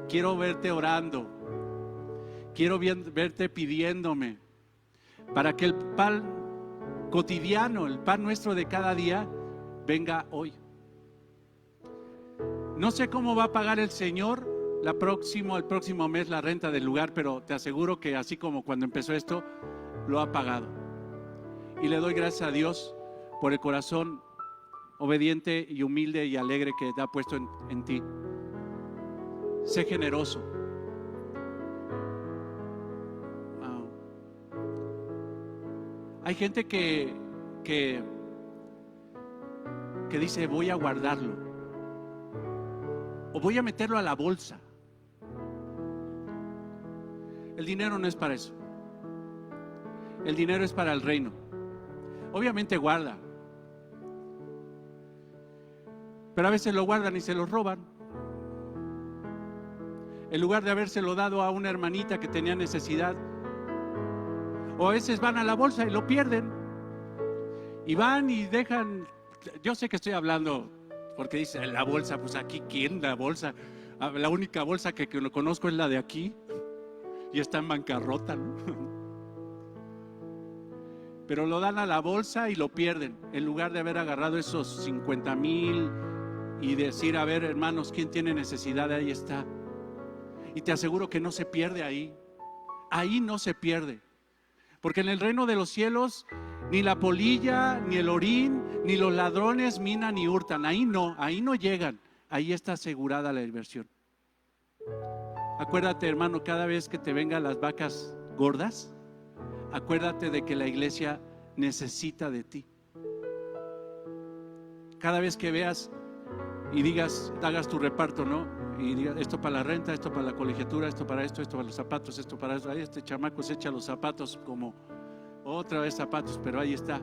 Quiero verte orando. Quiero verte pidiéndome para que el pan cotidiano, el pan nuestro de cada día, venga hoy. No sé cómo va a pagar el Señor el próximo mes la renta del lugar, pero te aseguro que así como cuando empezó esto, lo ha pagado. Y le doy gracias a Dios por el corazón obediente y humilde y alegre que te ha puesto en ti. Sé generoso. Hay gente que dice, voy a guardarlo o voy a meterlo a la bolsa. El dinero no es para eso. El dinero es para el reino. Obviamente guarda, pero a veces lo guardan y se lo roban. En lugar de habérselo dado a una hermanita que tenía necesidad, o a veces van a la bolsa y lo pierden, y van y dejan. Yo sé que estoy hablando porque dice la bolsa, pues aquí, ¿quién la bolsa? La única bolsa que lo conozco es la de aquí y está en bancarrota, ¿no? Pero lo dan a la bolsa y lo pierden, en lugar de haber agarrado esos 50,000 y decir, a ver, hermanos, ¿quién tiene necesidad? Ahí está. Y te aseguro que no se pierde ahí. Ahí no se pierde. Porque en el reino de los cielos ni la polilla, ni el orín, ni los ladrones minan ni hurtan. Ahí no llegan. Ahí está asegurada la diversión. Acuérdate, hermano, cada vez que te vengan las vacas gordas, acuérdate de que la iglesia necesita de ti. Cada vez que veas y digas, hagas tu reparto, ¿no? Y digas, esto para la renta, esto para la colegiatura, esto para los zapatos, esto para eso. Ahí este chamaco se echa los zapatos como otra vez zapatos, pero ahí está.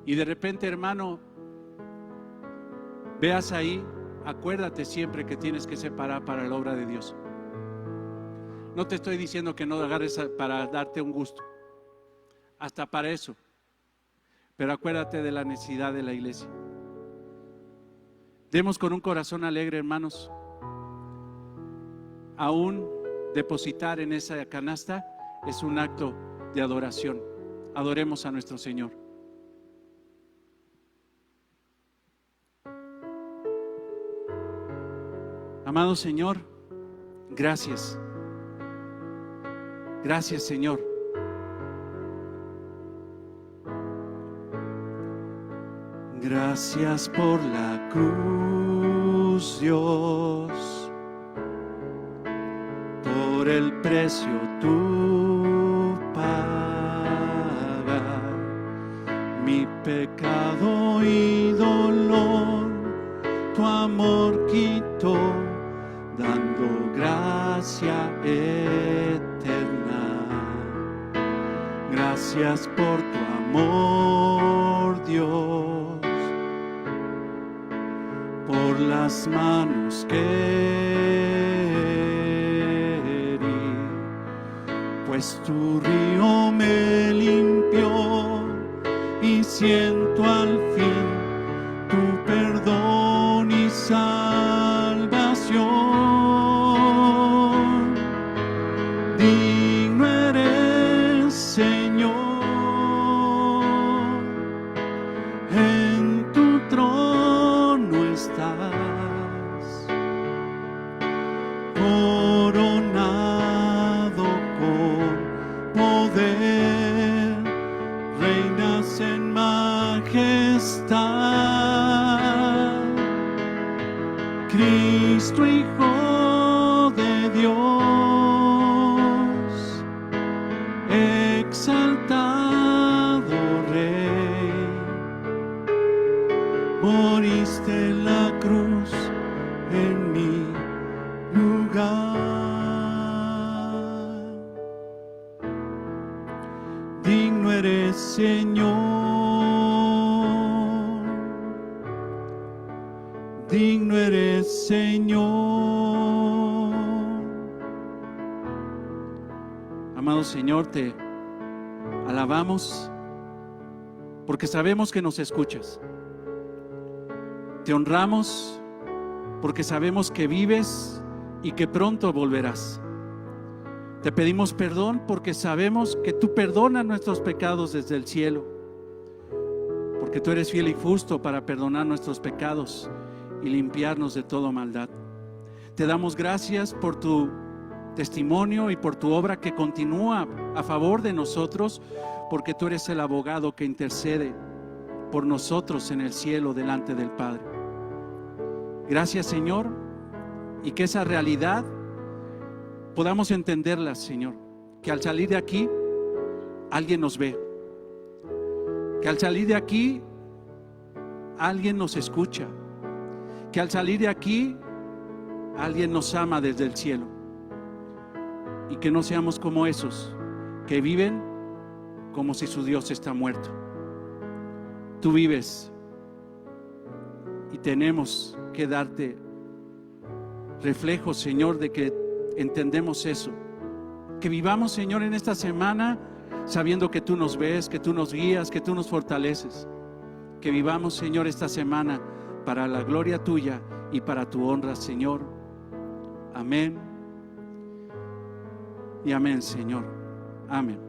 Y de repente, hermano, veas ahí, acuérdate siempre que tienes que separar para la obra de Dios. No te estoy diciendo que no agarres para darte un gusto, hasta para eso, pero acuérdate de la necesidad de la iglesia. Demos con un corazón alegre, hermanos. Aún depositar en esa canasta es un acto de adoración. Adoremos a nuestro Señor. Amado Señor, gracias. Gracias, Señor. Gracias por la cruz, Dios, por el precio tú pagas, mi pecado y dolor, tu amor quitó, dando gracia eterna. Gracias por tu amor, Dios, por las manos que herí, pues tu río me limpió y siento al fin tu perdón y salvación. Digno eres, Señor, en tu trono estás, coronado con poder, reinas en majestad. Cristo, Hijo de Dios, exaltado Rey, moriste en la cruz en mi lugar. Digno eres, Señor, digno eres, Señor. Amado Señor, te alabamos porque sabemos que nos escuchas. Te honramos porque sabemos que vives y que pronto volverás. Te pedimos perdón porque sabemos que tú perdonas nuestros pecados desde el cielo, porque tú eres fiel y justo para perdonar nuestros pecados y limpiarnos de toda maldad. Te damos gracias por tu testimonio y por tu obra que continúa a favor de nosotros, porque tú eres el abogado que intercede por nosotros en el cielo delante del Padre. Gracias, Señor, y que esa realidad podamos entenderla, Señor, que al salir de aquí alguien nos ve, que al salir de aquí alguien nos escucha, que al salir de aquí alguien nos ama desde el cielo, y que no seamos como esos que viven como si su Dios está muerto. Tú vives y tenemos que darte reflejos, Señor, de que entendemos eso. Que vivamos, Señor, en esta semana sabiendo que tú nos ves, que tú nos guías, que tú nos fortaleces. Que vivamos, Señor, esta semana para la gloria tuya y para tu honra, Señor. Amén y amén, Señor. Amén.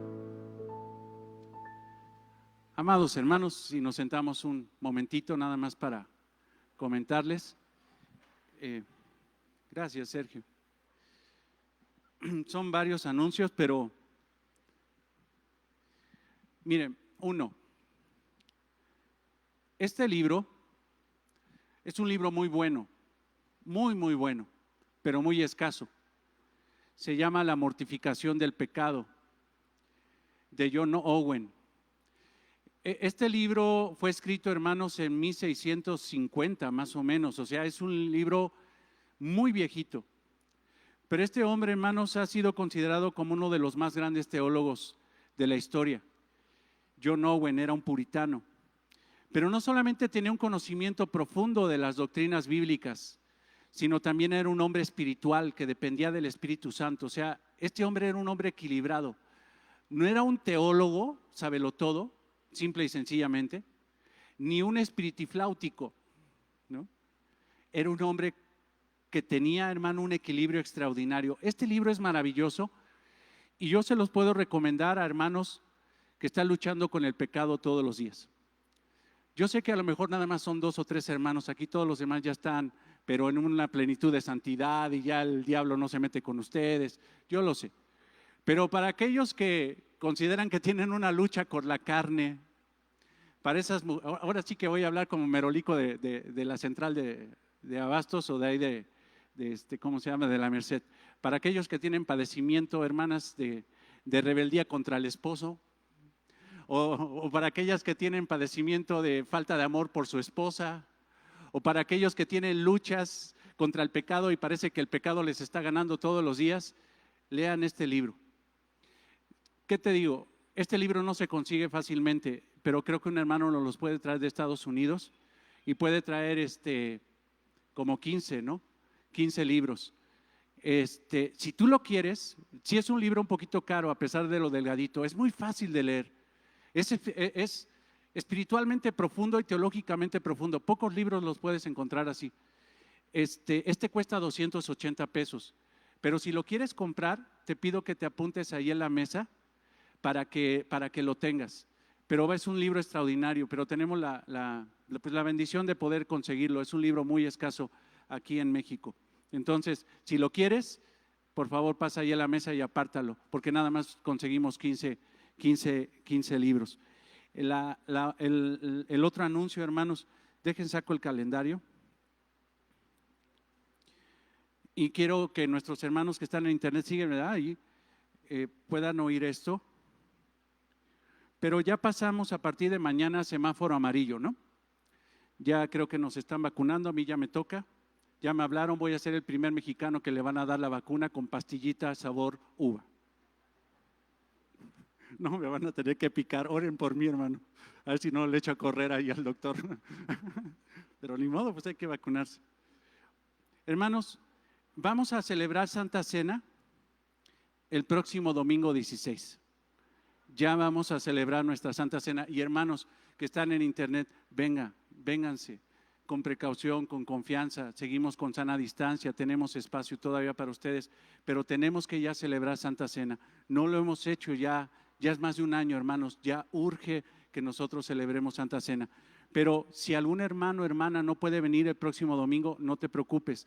Amados hermanos, si nos sentamos un momentito nada más para comentarles. Gracias, Sergio. Son varios anuncios, pero miren, uno, este libro es un libro muy bueno, muy bueno, pero muy escaso. Se llama La mortificación del pecado, de John Owen. Este libro fue escrito, hermanos, en 1650 más o menos, o sea, es un libro muy viejito. Pero este hombre, hermanos, ha sido considerado como uno de los más grandes teólogos de la historia. John Owen era un puritano, pero no solamente tenía un conocimiento profundo de las doctrinas bíblicas, sino también era un hombre espiritual que dependía del Espíritu Santo. O sea, este hombre era un hombre equilibrado. No era un teólogo, sabelotodo, simple y sencillamente, ni un espiritifláutico, ¿no? Era un hombre que tenía, hermano, un equilibrio extraordinario. Este libro es maravilloso y yo se los puedo recomendar a hermanos que están luchando con el pecado todos los días. Yo sé que a lo mejor nada más son 2 o 3 hermanos aquí, todos los demás ya están, pero en una plenitud de santidad y ya el diablo no se mete con ustedes, yo lo sé. Pero para aquellos que consideran que tienen una lucha con la carne, para esas, ahora sí que voy a hablar como merolico de la central de Abastos o de ahí de ¿cómo se llama? De la Merced. Para aquellos que tienen padecimiento, hermanas, de rebeldía contra el esposo, o para aquellas que tienen padecimiento de falta de amor por su esposa, o para aquellos que tienen luchas contra el pecado y parece que el pecado les está ganando todos los días, lean este libro. ¿Qué te digo? Este libro no se consigue fácilmente, pero creo que un hermano nos los puede traer de Estados Unidos y puede traer como 15, ¿no? 15 libros. Si tú lo quieres, si es un libro un poquito caro a pesar de lo delgadito, es muy fácil de leer. Es espiritualmente profundo y teológicamente profundo. Pocos libros los puedes encontrar así. Este cuesta 280 pesos, pero si lo quieres comprar, te pido que te apuntes ahí en la mesa para que lo tengas. Pero es un libro extraordinario, pero tenemos la bendición de poder conseguirlo. Es un libro muy escaso aquí en México. Entonces, si lo quieres, por favor pasa ahí a la mesa y apártalo, porque nada más conseguimos 15 libros. El otro anuncio, hermanos, dejen saco el calendario. Y quiero que nuestros hermanos que están en internet siguen, ¿verdad? Y puedan oír esto. Pero ya pasamos a partir de mañana semáforo amarillo, ¿no? Ya creo que nos están vacunando, a mí ya me toca. Ya me hablaron, voy a ser el primer mexicano que le van a dar la vacuna con pastillita sabor uva. No, me van a tener que picar, oren por mí, hermano. A ver si no le echo a correr ahí al doctor. Pero ni modo, pues hay que vacunarse. Hermanos, vamos a celebrar Santa Cena el próximo domingo 16. Ya vamos a celebrar nuestra Santa Cena. Y hermanos que están en internet, vénganse con precaución, con confianza. Seguimos con sana distancia, tenemos espacio todavía para ustedes, pero tenemos que ya celebrar Santa Cena. No lo hemos hecho ya es más de un año, hermanos. Ya urge que nosotros celebremos Santa Cena. Pero si algún hermano o hermana no puede venir el próximo domingo, no te preocupes.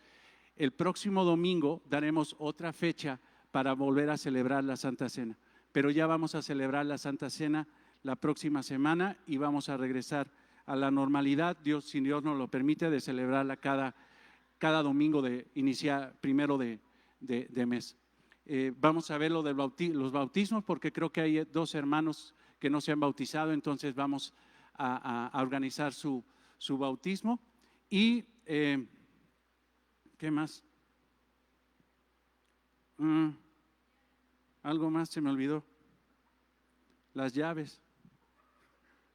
El próximo domingo daremos otra fecha para volver a celebrar la Santa Cena. Pero ya vamos a celebrar la Santa Cena la próxima semana y vamos a regresar a la normalidad, si Dios nos lo permite, de celebrarla cada domingo de primero de mes. Vamos a ver lo de los bautismos, porque creo que hay 2 hermanos que no se han bautizado, entonces vamos a organizar su bautismo. Y ¿qué más? Algo más se me olvidó. Las llaves.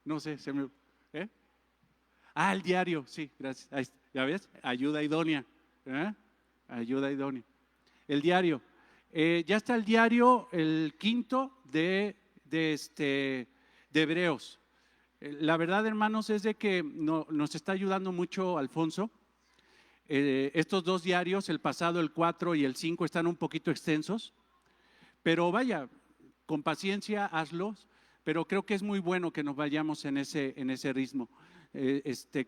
No sé, el diario, sí, gracias. ¿Ya ves? Ayuda idónea. Ayuda idónea. El diario. Ya está el diario, el 5 de Hebreos. La verdad, hermanos, es de que nos está ayudando mucho Alfonso. Estos dos diarios, el pasado, el 4 y el 5, están un poquito extensos, pero vaya, con paciencia hazlos, pero creo que es muy bueno que nos vayamos en ese ritmo.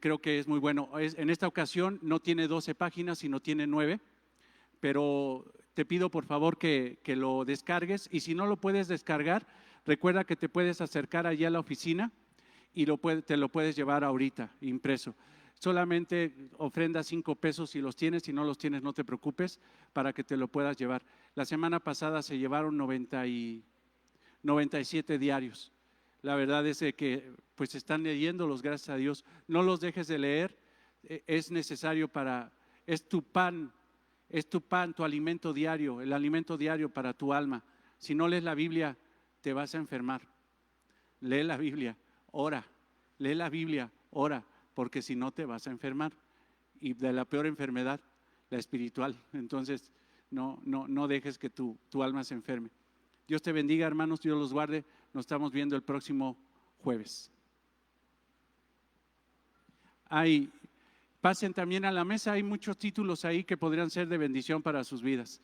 Creo que es muy bueno. En esta ocasión no tiene 12 páginas, sino tiene 9, pero te pido por favor que lo descargues, y si no lo puedes descargar, recuerda que te puedes acercar allá a la oficina y te lo puedes llevar ahorita impreso. Solamente ofrenda 5 pesos si los tienes, si no los tienes no te preocupes, para que te lo puedas llevar. La semana pasada se llevaron 97 diarios. La verdad es que pues están leyéndolos, gracias a Dios. No los dejes de leer, es necesario es tu pan, tu alimento diario, el alimento diario para tu alma. Si no lees la Biblia, te vas a enfermar. Lee la Biblia, ora, lee la Biblia, ora, porque si no te vas a enfermar, y de la peor enfermedad, la espiritual. Entonces no dejes que tu alma se enferme. Dios te bendiga, hermanos, Dios los guarde. Nos estamos viendo el próximo jueves. Pasen también a la mesa, hay muchos títulos ahí que podrían ser de bendición para sus vidas.